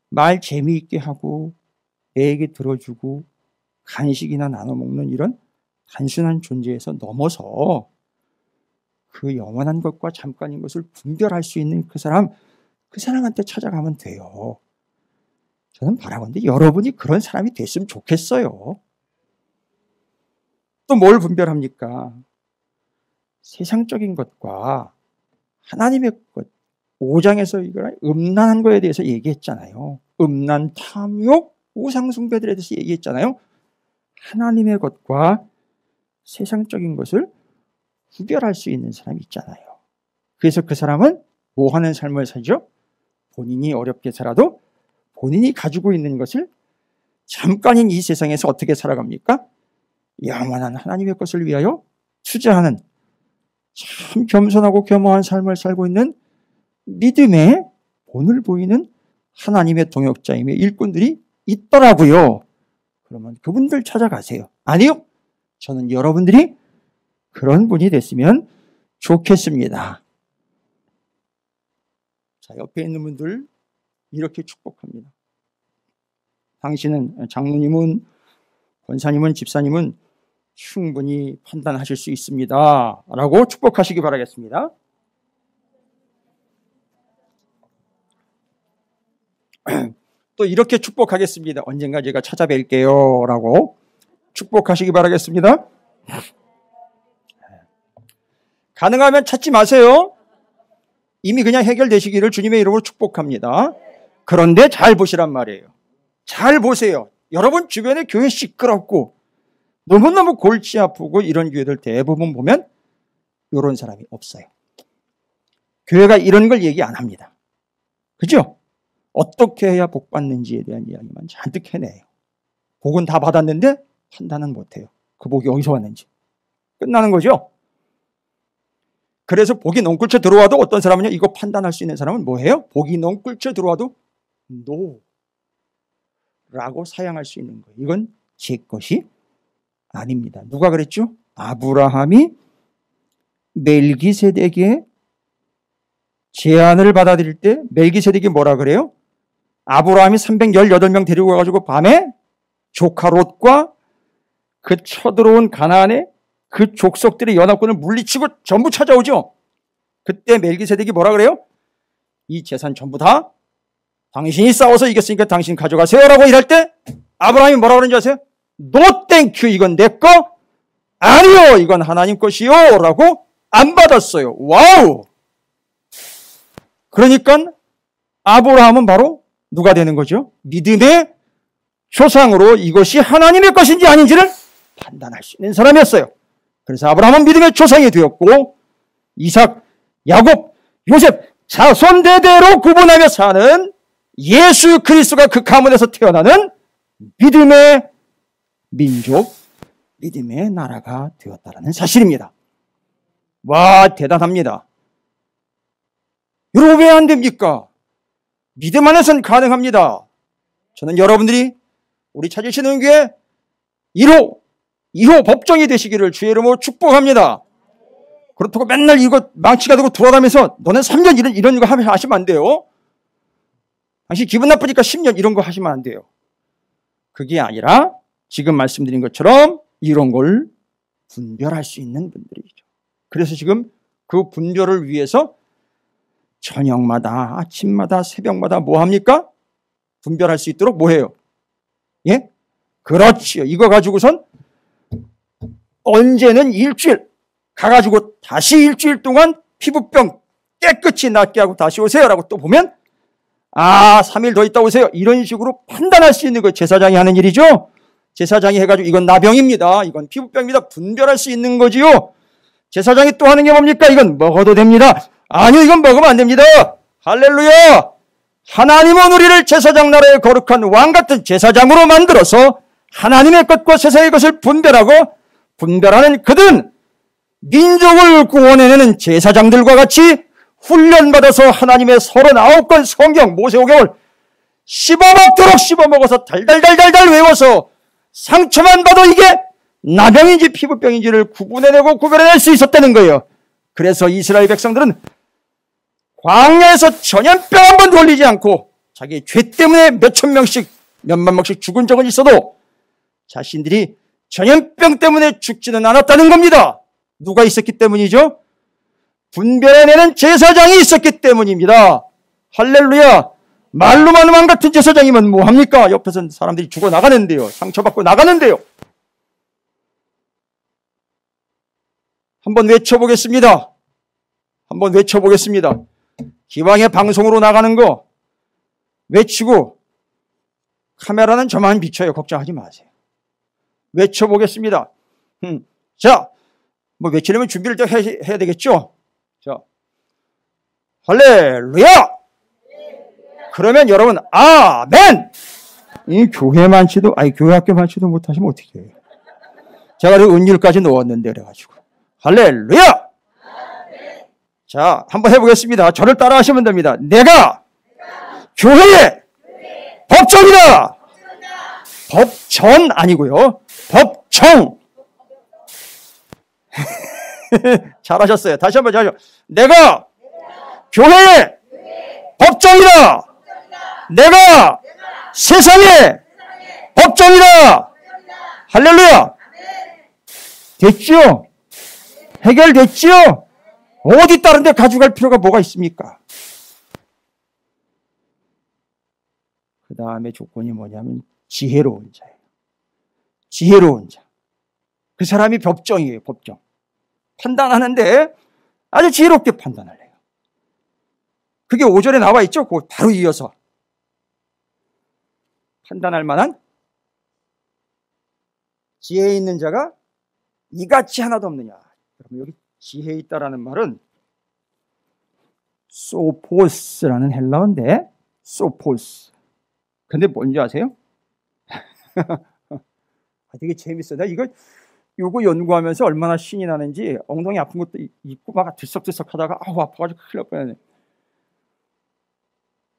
말 재미있게 하고 애에게 들어주고 간식이나 나눠 먹는 이런 단순한 존재에서 넘어서 그 영원한 것과 잠깐인 것을 분별할 수 있는 그 사람한테 찾아가면 돼요. 저는 바라건대 여러분이 그런 사람이 됐으면 좋겠어요. 또 뭘 분별합니까? 세상적인 것과 하나님의 것. 5장에서 이거랑 음란한 거에 대해서 얘기했잖아요. 음란, 탐욕, 우상숭배들에 대해서 얘기했잖아요. 하나님의 것과 세상적인 것을 구별할 수 있는 사람이 있잖아요. 그래서 그 사람은 뭐 하는 삶을 살죠? 본인이 어렵게 살아도 본인이 가지고 있는 것을 잠깐인 이 세상에서 어떻게 살아갑니까? 영원한 하나님의 것을 위하여 투자하는 참 겸손하고 겸허한 삶을 살고 있는 믿음의 본을 보이는 하나님의 동역자임의 일꾼들이 있더라고요. 그러면 그분들 찾아가세요. 아니요. 저는 여러분들이 그런 분이 됐으면 좋겠습니다. 자, 옆에 있는 분들 이렇게 축복합니다. 당신은, 장로님은, 권사님은, 집사님은 충분히 판단하실 수 있습니다. 라고 축복하시기 바라겠습니다. 또 이렇게 축복하겠습니다. 언젠가 제가 찾아뵐게요. 라고 축복하시기 바라겠습니다. 가능하면 찾지 마세요. 이미 그냥 해결되시기를 주님의 이름으로 축복합니다. 그런데 잘 보시란 말이에요. 잘 보세요. 여러분 주변에 교회 시끄럽고 너무너무 골치 아프고 이런 교회들 대부분 보면 이런 사람이 없어요. 교회가 이런 걸 얘기 안 합니다. 그죠? 어떻게 해야 복 받는지에 대한 이야기만 잔뜩 해내요. 복은 다 받았는데 판단은 못해요. 그 복이 어디서 왔는지. 끝나는 거죠. 그래서 복이 넝굴쳐 들어와도 어떤 사람은요, 이거 판단할 수 있는 사람은 뭐예요? 복이 넝굴쳐 들어와도 no 라고 사양할 수 있는 거예요. 이건 제 것이 아닙니다. 누가 그랬죠? 아브라함이 멜기세덱의 제안을 받아들일 때 멜기세덱이 뭐라 그래요? 아브라함이 318명 데리고 가가지고 밤에 조카 롯과 그 쳐들어온 가나안의 그 족속들의 연합군을 물리치고 전부 찾아오죠. 그때 멜기세덱이 뭐라 그래요? 이 재산 전부 다 당신이 싸워서 이겼으니까 당신 가져가세요 라고 일할 때 아브라함이 뭐라 그러는지 아세요? No thank you, 이건 내 거 아니요, 이건 하나님 것이요 라고 안 받았어요. 와우. 그러니까 아브라함은 바로 누가 되는 거죠? 믿음의 조상으로 이것이 하나님의 것인지 아닌지를 판단할 수 있는 사람이었어요. 그래서 아브라함은 믿음의 조상이 되었고 이삭, 야곱, 요셉 자손 대대로 구분하며 사는 예수 그리스도가 그 가문에서 태어나는 믿음의 민족, 믿음의 나라가 되었다는 사실입니다. 와, 대단합니다. 여러분 왜 안 됩니까? 믿음 안에서는 가능합니다. 저는 여러분들이 우리 찾으시는 교회 1호, 2호 법정이 되시기를 주의 이름으로 축복합니다. 그렇다고 맨날 이거 망치가 되고 돌아다니면서 너는 3년 이런 거 하시면 안 돼요. 당신 기분 나쁘니까 10년 이런 거 하시면 안 돼요. 그게 아니라 지금 말씀드린 것처럼 이런 걸 분별할 수 있는 분들이죠. 그래서 지금 그 분별을 위해서 저녁마다, 아침마다, 새벽마다 뭐 합니까? 분별할 수 있도록 뭐 해요? 예? 그렇지요. 이거 가지고선 언제는 일주일 가가지고 다시 일주일 동안 피부병 깨끗이 낫게 하고 다시 오세요라고 또 보면 3일 더 있다 오세요. 이런 식으로 판단할 수 있는 거 제사장이 하는 일이죠. 제사장이 해가지고 이건 나병입니다. 이건 피부병입니다. 분별할 수 있는 거지요. 제사장이 또 하는 게 뭡니까? 이건 먹어도 됩니다. 아니요, 이건 먹으면 안 됩니다. 할렐루야! 하나님은 우리를 제사장 나라의 거룩한 왕 같은 제사장으로 만들어서 하나님의 것과 세상의 것을 분별하는 그들은 민족을 구원해내는 제사장들과 같이 훈련받아서 하나님의 39권 성경 모세오경을 씹어먹도록 씹어먹어서 달달달달달 외워서 상처만 봐도 이게 나병인지 피부병인지를 구분해내고 구별해낼 수 있었다는 거예요. 그래서 이스라엘 백성들은 광야에서 전염병 한 번 돌리지 않고 자기 죄 때문에 몇천 명씩 몇만 명씩 죽은 적은 있어도 자신들이 전염병 때문에 죽지는 않았다는 겁니다. 누가 있었기 때문이죠? 분별해내는 제사장이 있었기 때문입니다. 할렐루야. 말로만 왕 같은 제사장이면 뭐합니까? 옆에서 사람들이 죽어나가는데요. 상처받고 나가는데요. 한번 외쳐보겠습니다. 한번 외쳐보겠습니다. 기왕에 방송으로 나가는 거 외치고 카메라는 저만 비춰요. 걱정하지 마세요. 외쳐보겠습니다. 자, 뭐 외치려면 준비를 좀 해야 되겠죠? 자, 할렐루야! 그러면 여러분, 아멘! 이 교회만 치도, 교회 학교만 치도 못하시면 어떻게 해요? 제가 그 은율까지 넣었는데, 그래가지고. 할렐루야! 자, 한번 해보겠습니다. 저를 따라 하시면 됩니다. 내가 교회의 법정이다! 법전 아니고요. 법정. 잘하셨어요. 다시 한번 하죠. 내가 교회의 법정이다. 내가 세상의 법정이다. 할렐루야. 됐죠? 해결됐죠? 어디 다른 데 가져갈 필요가 뭐가 있습니까? 그 다음에 조건이 뭐냐면 지혜로운 자예요. 지혜로운 자. 그 사람이 법정이에요. 법정. 판단하는데 아주 지혜롭게 판단을 해요. 그게 5절에 나와 있죠. 그거 바로 이어서 판단할 만한 지혜 있는 자가 이같이 하나도 없느냐. 그럼 여기 지혜 있다라는 말은 소포스라는 헬라어인데 소포스. 근데 뭔지 아세요? 되게 재밌어요. 나 이거 연구하면서 얼마나 신이 나는지 엉덩이 아픈 것도 있고 막 들썩들썩 하다가 아파가지고 큰일 날 뻔했네.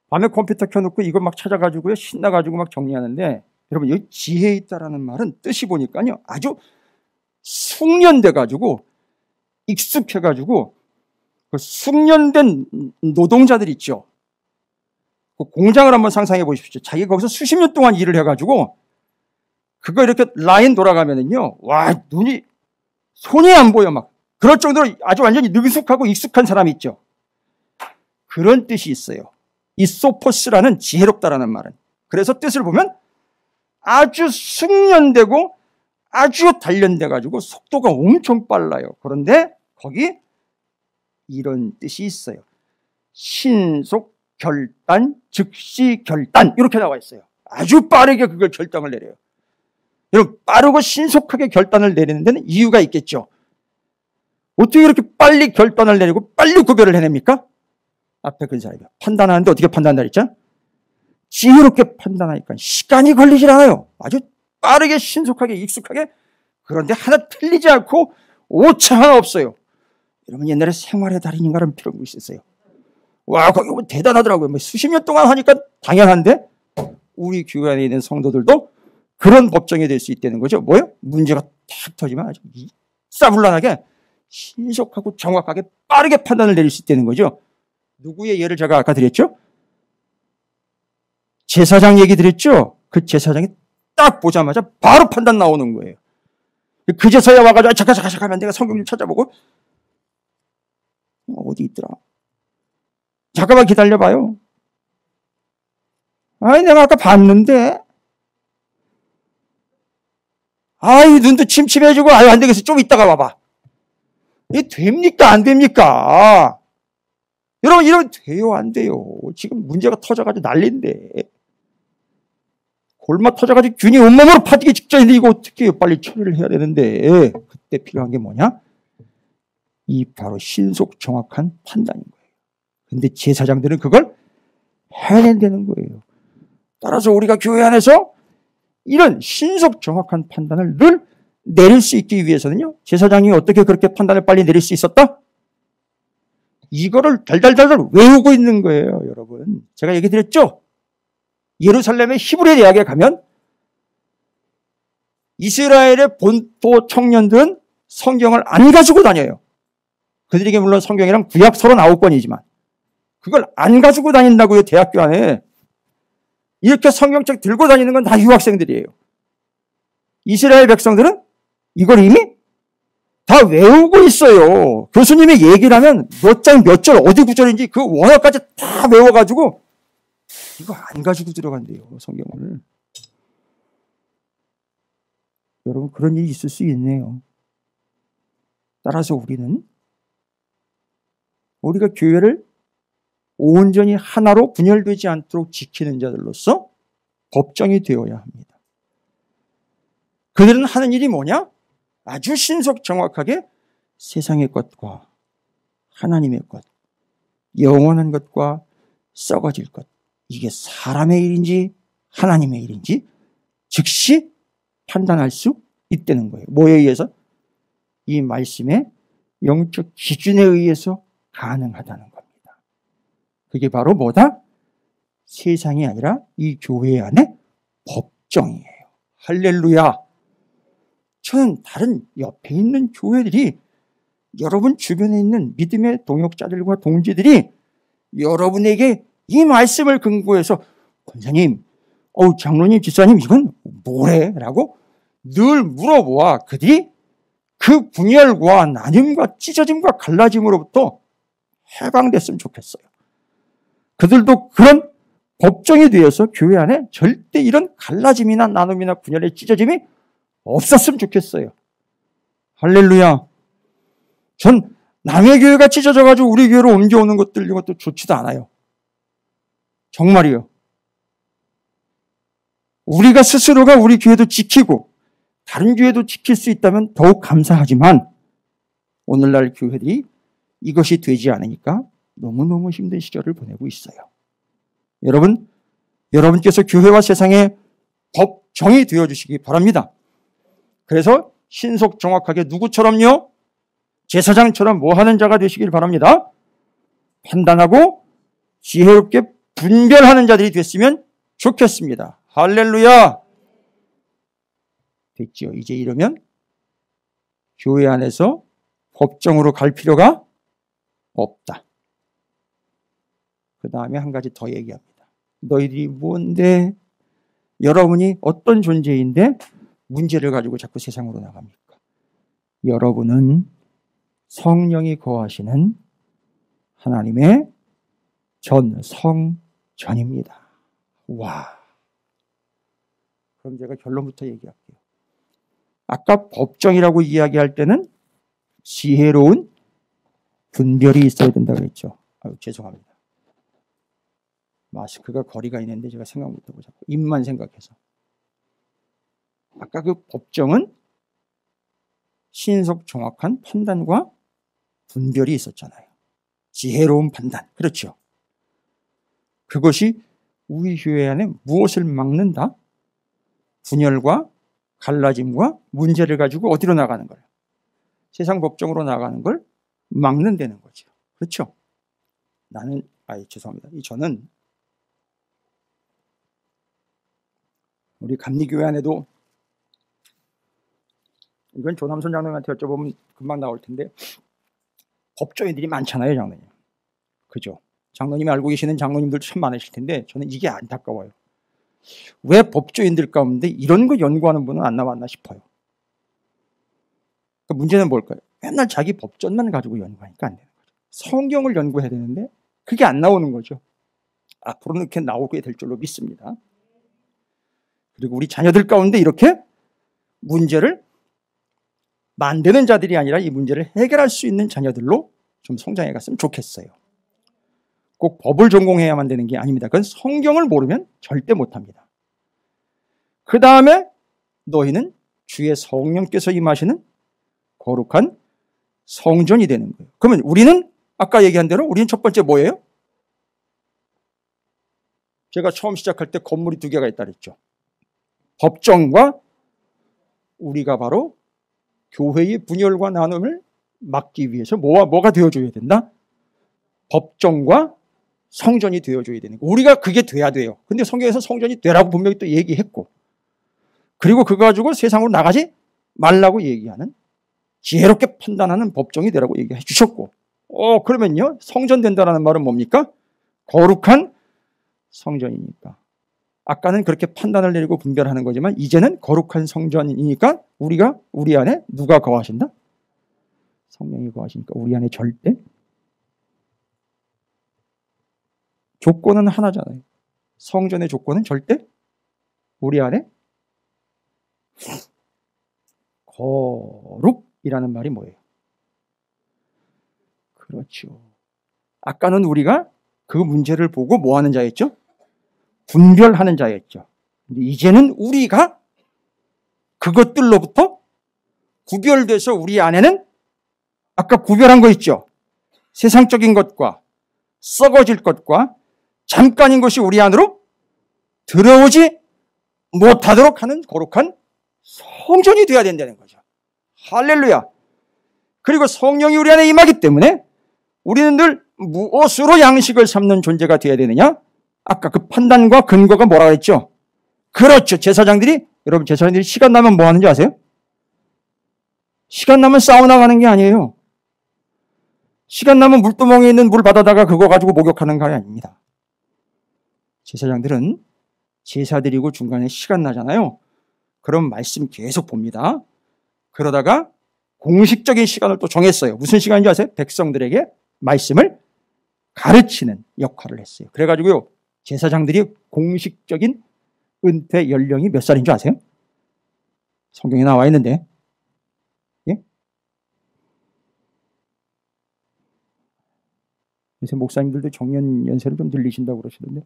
밤에 컴퓨터 켜놓고 이거 막 찾아가지고요. 신나가지고 막 정리하는데 여러분 여기 지혜 있다라는 말은 뜻이 보니까요. 아주 숙련돼가지고 익숙해가지고 그 숙련된 노동자들 있죠. 그 공장을 한번 상상해 보십시오. 자기가 거기서 수십 년 동안 일을 해가지고 그거 이렇게 라인 돌아가면은요, 와, 손이 안 보여, 막. 그럴 정도로 아주 완전히 능숙하고 익숙한 사람이 있죠. 그런 뜻이 있어요. 이 소포스라는 지혜롭다라는 말은. 그래서 뜻을 보면 아주 숙련되고 아주 단련돼가지고 속도가 엄청 빨라요. 그런데 거기 이런 뜻이 있어요. 신속, 결단, 즉시 결단. 이렇게 나와 있어요. 아주 빠르게 그걸 결정을 내려요. 여러분, 빠르고 신속하게 결단을 내리는 데는 이유가 있겠죠. 어떻게 이렇게 빨리 결단을 내리고 빨리 구별을 해냅니까? 앞에 그 사람이 판단하는데 어떻게 판단한다 그랬죠? 지혜롭게 판단하니까 시간이 걸리질 않아요. 아주 빠르게 신속하게 익숙하게. 그런데 하나 틀리지 않고 오차 하나 없어요. 여러분 옛날에 생활의 달인인가라는 필요가 있었어요. 와, 거기 대단하더라고요. 뭐 수십 년 동안 하니까 당연한데 우리 교회 안에 있는 성도들도 그런 법정이 될 수 있다는 거죠. 뭐요? 문제가 탁 터지면 아주 싸불란하게 신속하고 정확하게 빠르게 판단을 내릴 수 있다는 거죠. 누구의 예를 제가 아까 드렸죠? 제사장 얘기 드렸죠? 그 제사장이 딱 보자마자 바로 판단 나오는 거예요. 그제서야 와가지고 잠깐 내가 성경 좀 찾아보고 어디 있더라? 잠깐만 기다려봐요. 아이 내가 아까 봤는데 아이 눈도 침침해지고 아유 안 되겠어 좀 이따가 와봐. 이게 됩니까 안 됩니까? 여러분 이러면 돼요 안 돼요? 지금 문제가 터져가지고 난리인데 골마 터져가지고 균이 온몸으로 파지기 직전인데 이거 어떻게 해요? 빨리 처리를 해야 되는데 그때 필요한 게 뭐냐? 이 바로 신속 정확한 판단인 거예요. 근데 제사장들은 그걸 해낸다는 거예요. 따라서 우리가 교회 안에서 이런 신속 정확한 판단을 늘 내릴 수 있기 위해서는요. 제사장이 어떻게 그렇게 판단을 빨리 내릴 수 있었다? 이거를 달달달달 외우고 있는 거예요. 여러분 제가 얘기 드렸죠? 예루살렘의 히브리 대학에 가면 이스라엘의 본토 청년들은 성경을 안 가지고 다녀요. 그들에게 물론 성경이랑 구약 39권이지만 그걸 안 가지고 다닌다고요. 대학교 안에. 이렇게 성경책 들고 다니는 건 다 유학생들이에요. 이스라엘 백성들은 이걸 이미 다 외우고 있어요. 교수님이 얘기를 하면 몇 장 몇 절 어디 구절인지 그 원어까지 다 외워가지고 이거 안 가지고 들어간대요. 성경을. 여러분 그런 일이 있을 수 있네요. 따라서 우리가 교회를 온전히 하나로 분열되지 않도록 지키는 자들로서 법정이 되어야 합니다. 그들은 하는 일이 뭐냐? 아주 신속 정확하게 세상의 것과 하나님의 것, 영원한 것과 썩어질 것, 이게 사람의 일인지 하나님의 일인지 즉시 판단할 수 있다는 거예요. 뭐에 의해서? 이 말씀의 영적 기준에 의해서 가능하다는 겁니다. 그게 바로 뭐다? 세상이 아니라 이 교회 안에 법정이에요. 할렐루야. 저는 다른 옆에 있는 교회들이 여러분 주변에 있는 믿음의 동역자들과 동지들이 여러분에게 이 말씀을 근거해서 권사님, 장로님, 집사님 이건 뭐래? 라고 늘 물어보아 그들이 그 분열과 나눔과 찢어짐과 갈라짐으로부터 해방됐으면 좋겠어요. 그들도 그런 법정이 되어서 교회 안에 절대 이런 갈라짐이나 나눔이나 분열의 찢어짐이 없었으면 좋겠어요. 할렐루야. 전 남의 교회가 찢어져가지고 우리 교회로 옮겨오는 것들 이것도 좋지도 않아요. 정말이요. 우리가 스스로가 우리 교회도 지키고 다른 교회도 지킬 수 있다면 더욱 감사하지만 오늘날 교회들이 이것이 되지 않으니까 너무너무 힘든 시절을 보내고 있어요. 여러분께서 교회와 세상의 법정이 되어주시기 바랍니다. 그래서 신속 정확하게 누구처럼요? 제사장처럼 뭐 하는 자가 되시길 바랍니다. 판단하고 지혜롭게 분별하는 자들이 됐으면 좋겠습니다. 할렐루야. 됐죠. 이제 이러면 교회 안에서 법정으로 갈 필요가 없다. 그 다음에 한 가지 더 얘기합니다. 너희들이 뭔데? 여러분이 어떤 존재인데 문제를 가지고 자꾸 세상으로 나갑니까? 여러분은 성령이 거하시는 하나님의 전성전입니다. 와. 그럼 제가 결론부터 얘기할게요. 아까 법정이라고 이야기할 때는 지혜로운 분별이 있어야 된다고 했죠. 죄송합니다. 마스크가 거리가 있는데 제가 생각 못하고 자꾸 입만 생각해서. 아까 그 법정은 신속 정확한 판단과 분별이 있었잖아요. 지혜로운 판단. 그렇죠. 그것이 우리 교회 안에 무엇을 막는다? 분열과 갈라짐과 문제를 가지고 어디로 나가는 거예요? 세상 법정으로 나가는 걸 막는다는 거죠. 그렇죠? 죄송합니다. 저는 우리 감리교회 안에도 이건 조남선 장로님한테 여쭤보면 금방 나올 텐데 법조인들이 많잖아요, 장로님. 그죠? 장로님이 알고 계시는 장로님들도 참 많으실 텐데 저는 이게 안타까워요. 왜 법조인들 가운데 이런 거 연구하는 분은 안 나왔나 싶어요. 그 문제는 뭘까요? 맨날 자기 법전만 가지고 연구하니까 안 되는 거죠. 성경을 연구해야 되는데 그게 안 나오는 거죠. 앞으로는 이렇게 나오게 될 줄로 믿습니다. 그리고 우리 자녀들 가운데 이렇게 문제를 만드는 자들이 아니라 이 문제를 해결할 수 있는 자녀들로 좀 성장해 갔으면 좋겠어요. 꼭 법을 전공해야만 되는 게 아닙니다. 그건 성경을 모르면 절대 못합니다. 그 다음에 너희는 주의 성령께서 임하시는 거룩한 성전이 되는 거예요. 그러면 우리는 아까 얘기한 대로 우리는 첫 번째 뭐예요? 제가 처음 시작할 때 건물이 두 개가 있다 그랬죠. 법정과 우리가 바로 교회의 분열과 나눔을 막기 위해서 뭐가 되어줘야 된다? 법정과 성전이 되어줘야 되는 거. 우리가 그게 돼야 돼요. 근데 성경에서 성전이 되라고 분명히 또 얘기했고, 그리고 그거 가지고 세상으로 나가지 말라고 얘기하는, 지혜롭게 판단하는 법정이 되라고 얘기해 주셨고, 그러면요, 성전 된다는 말은 뭡니까? 거룩한 성전이니까. 아까는 그렇게 판단을 내리고 분별하는 거지만 이제는 거룩한 성전이니까 우리 안에 누가 거하신다? 성령이 거하시니까 우리 안에 절대 조건은 하나잖아요. 성전의 조건은 절대 우리 안에 거룩이라는 말이 뭐예요? 그렇죠. 아까는 우리가 그 문제를 보고 뭐 하는 자였죠? 분별하는 자였죠. 근데 이제는 우리가 그것들로부터 구별돼서 우리 안에는 아까 구별한 거 있죠? 세상적인 것과 썩어질 것과 잠깐인 것이 우리 안으로 들어오지 못하도록 하는 거룩한 성전이 되어야 된다는 거죠. 할렐루야. 그리고 성령이 우리 안에 임하기 때문에 우리는 늘 무엇으로 양식을 삼는 존재가 되어야 되느냐? 아까 그 판단과 근거가 뭐라고 했죠? 그렇죠. 여러분 제사장들이 시간 나면 뭐 하는지 아세요? 시간 나면 사우나 가는 게 아니에요. 시간 나면 물두멍에 있는 물 받아다가 그거 가지고 목욕하는 게 아닙니다. 제사장들은 제사 드리고 중간에 시간 나잖아요. 그럼 말씀 계속 봅니다. 그러다가 공식적인 시간을 또 정했어요. 무슨 시간인지 아세요? 백성들에게 말씀을 가르치는 역할을 했어요. 그래가지고요, 제사장들이 공식적인 은퇴 연령이 몇 살인 줄 아세요? 성경에 나와 있는데. 예? 요새 목사님들도 정년 연세를 좀 늘리신다고 그러시던데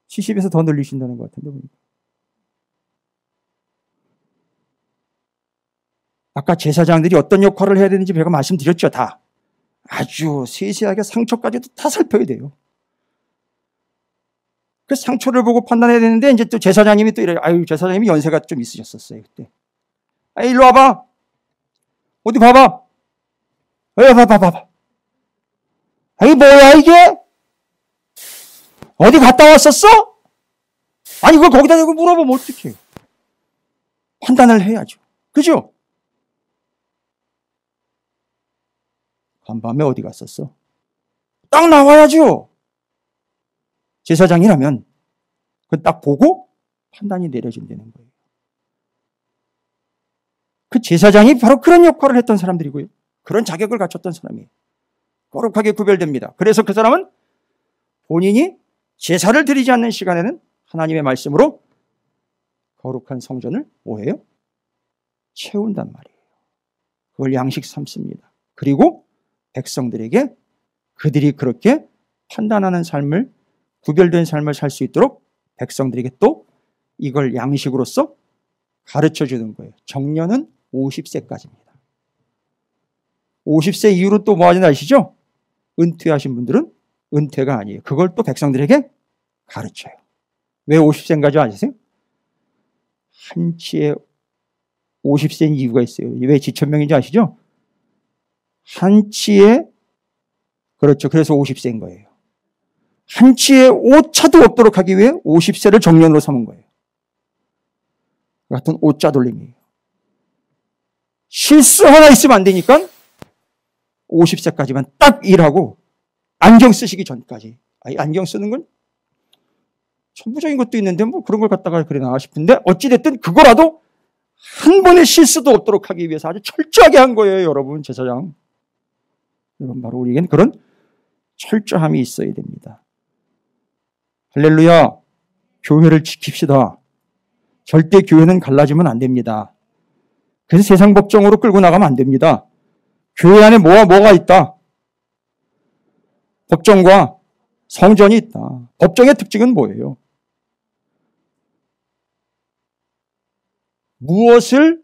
70에서 더 늘리신다는 것 같은데 보니까. 아까 제사장들이 어떤 역할을 해야 되는지 제가 말씀드렸죠. 다 아주 세세하게 상처까지도 다 살펴야 돼요. 그 상처를 보고 판단해야 되는데 이제 또 제사장님이 또 이래요. 제사장님이 연세가 좀 있으셨었어요 그때. 일로 와봐. 어디 봐봐. 봐봐. 뭐야 이게? 어디 갔다 왔었어? 아니 그걸 거기다 대고 물어보면 어떡해. 판단을 해야죠. 그죠? 간밤에 어디 갔었어? 딱 나와야죠. 제사장이라면 그 딱 보고 판단이 내려진다는 거예요. 그 제사장이 바로 그런 역할을 했던 사람들이고요. 그런 자격을 갖췄던 사람이에요. 거룩하게 구별됩니다. 그래서 그 사람은 본인이 제사를 드리지 않는 시간에는 하나님의 말씀으로 거룩한 성전을 뭐해요? 채운단 말이에요. 그걸 양식 삼습니다. 그리고 백성들에게 그들이 그렇게 판단하는 삶을, 구별된 삶을 살 수 있도록 백성들에게 또 이걸 양식으로서 가르쳐 주는 거예요. 정년은 50세까지입니다. 50세 이후로 또 뭐 하는지 아시죠? 은퇴하신 분들은 은퇴가 아니에요. 그걸 또 백성들에게 가르쳐요. 왜 50세인가 아세요? 한치의 50세인 이유가 있어요. 왜 지천명인지 아시죠? 한치의, 그렇죠. 그래서 50세인 거예요. 한치의 오차도 없도록 하기 위해 50세를 정년으로 삼은 거예요. 그 같은 오차 돌림이에요. 실수 하나 있으면 안 되니까 50세까지만 딱 일하고 안경 쓰시기 전까지. 안경 쓰는 건 천부적인 것도 있는데 뭐 그런 걸 갖다가 그러나 싶은데 어찌됐든 그거라도 한 번의 실수도 없도록 하기 위해서 아주 철저하게 한 거예요, 여러분. 제사장. 이건 바로 우리에겐 그런 철저함이 있어야 됩니다. 할렐루야. 교회를 지킵시다. 절대 교회는 갈라지면 안 됩니다. 그래서 세상 법정으로 끌고 나가면 안 됩니다. 교회 안에 뭐가 있다? 법정과 성전이 있다. 법정의 특징은 뭐예요? 무엇을,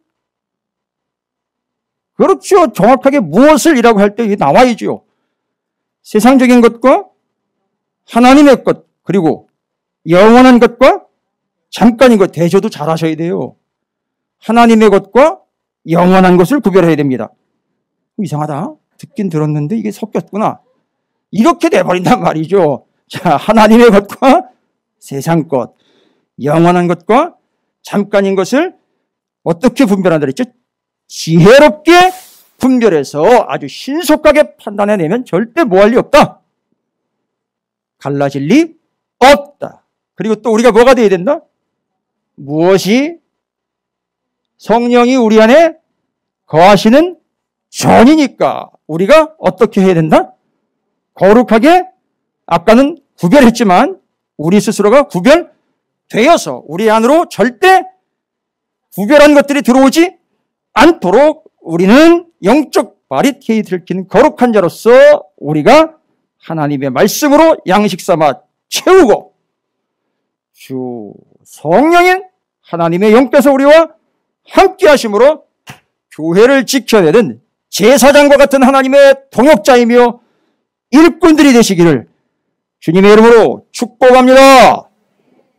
그렇죠. 정확하게 무엇을이라고 할 때 이게 나와야죠. 세상적인 것과 하나님의 것, 그리고 영원한 것과 잠깐인 것, 대조도 잘 하셔야 돼요. 하나님의 것과 영원한 것을 구별해야 됩니다. 이상하다. 듣긴 들었는데 이게 섞였구나. 이렇게 돼버린단 말이죠. 자, 하나님의 것과 세상 것, 영원한 것과 잠깐인 것을 어떻게 분별한다 그랬죠? 지혜롭게 분별해서 아주 신속하게 판단해내면 절대 뭐 할 리 없다. 갈라질 리 없다. 그리고 또 우리가 뭐가 돼야 된다? 무엇이 성령이 우리 안에 거하시는 전이니까 우리가 어떻게 해야 된다? 거룩하게, 아까는 구별했지만 우리 스스로가 구별되어서 우리 안으로 절대 구별한 것들이 들어오지 않도록 우리는 영적 바리케이 들킨 거룩한 자로서 우리가 하나님의 말씀으로 양식 삼아 채우고 주 성령인 하나님의 영께서 우리와 함께 하심으로 교회를 지켜내는 제사장과 같은 하나님의 동역자이며 일꾼들이 되시기를 주님의 이름으로 축복합니다.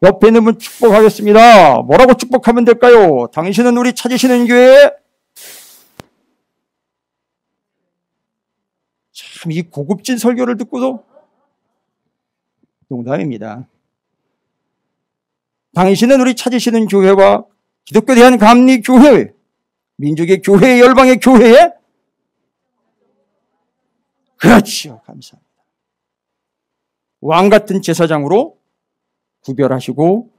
옆에 있는 분 축복하겠습니다. 뭐라고 축복하면 될까요? 당신은 우리 찾으시는 교회. 참, 이 고급진 설교를 듣고도 농담입니다. 당신은 우리 찾으시는 교회와 기독교에 대한 감리 교회, 민족의 교회, 열방의 교회에 그렇지요. 감사합니다. 왕 같은 제사장으로 구별하시고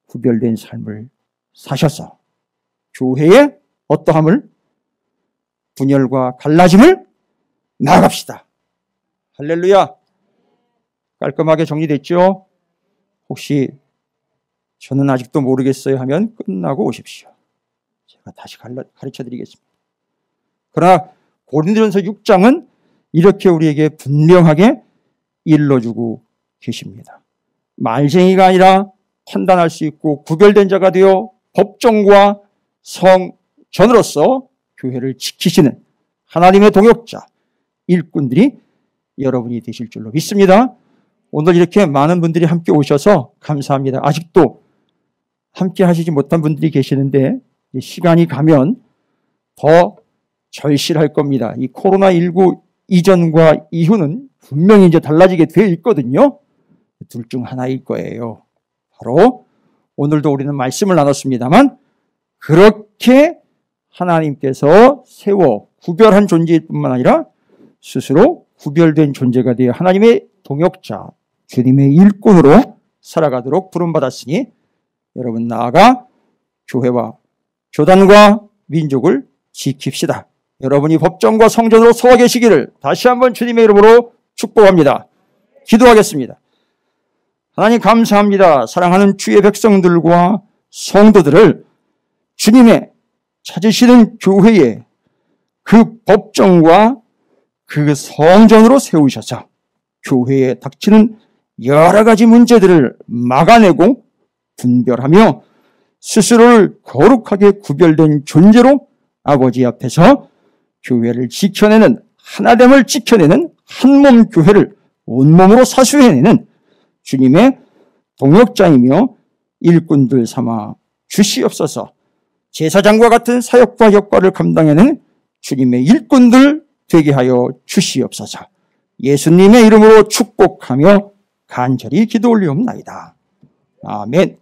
구별된 삶을 사셔서 교회의 어떠함을, 분열과 갈라짐을 나갑시다. 할렐루야. 깔끔하게 정리됐죠? 혹시 저는 아직도 모르겠어요 하면 끝나고 오십시오. 제가 다시 가르쳐 드리겠습니다. 그러나 고린도전서 6장은 이렇게 우리에게 분명하게 일러주고 계십니다. 말쟁이가 아니라 판단할 수 있고 구별된 자가 되어 법정과 성전으로서 교회를 지키시는 하나님의 동역자, 일꾼들이 여러분이 되실 줄로 믿습니다. 오늘 이렇게 많은 분들이 함께 오셔서 감사합니다. 아직도 함께 하시지 못한 분들이 계시는데 시간이 가면 더 절실할 겁니다. 이 코로나19 이전과 이후는 분명히 이제 달라지게 되어 있거든요. 둘 중 하나일 거예요. 바로 오늘도 우리는 말씀을 나눴습니다만 그렇게 하나님께서 세워 구별한 존재일 뿐만 아니라 스스로 구별된 존재가 되어 하나님의 동역자, 주님의 일꾼으로 살아가도록 부름받았으니 여러분 나아가 교회와 교단과 민족을 지킵시다. 여러분이 법정과 성전으로 서 계시기를 다시 한번 주님의 이름으로 축복합니다. 기도하겠습니다. 하나님 감사합니다. 사랑하는 주의 백성들과 성도들을 주님의 찾으시는 교회에 그 법정과 그 성전으로 세우셔서 교회에 닥치는 여러 가지 문제들을 막아내고 분별하며 스스로를 거룩하게 구별된 존재로 아버지 앞에서 교회를 지켜내는, 하나됨을 지켜내는 한몸 교회를 온몸으로 사수해내는 주님의 동역자이며 일꾼들 삼아 주시옵소서. 제사장과 같은 사역과 역할을 감당하는 주님의 일꾼들 되게 하여 주시옵소서. 예수님의 이름으로 축복하며 간절히 기도 올리옵나이다. 아멘.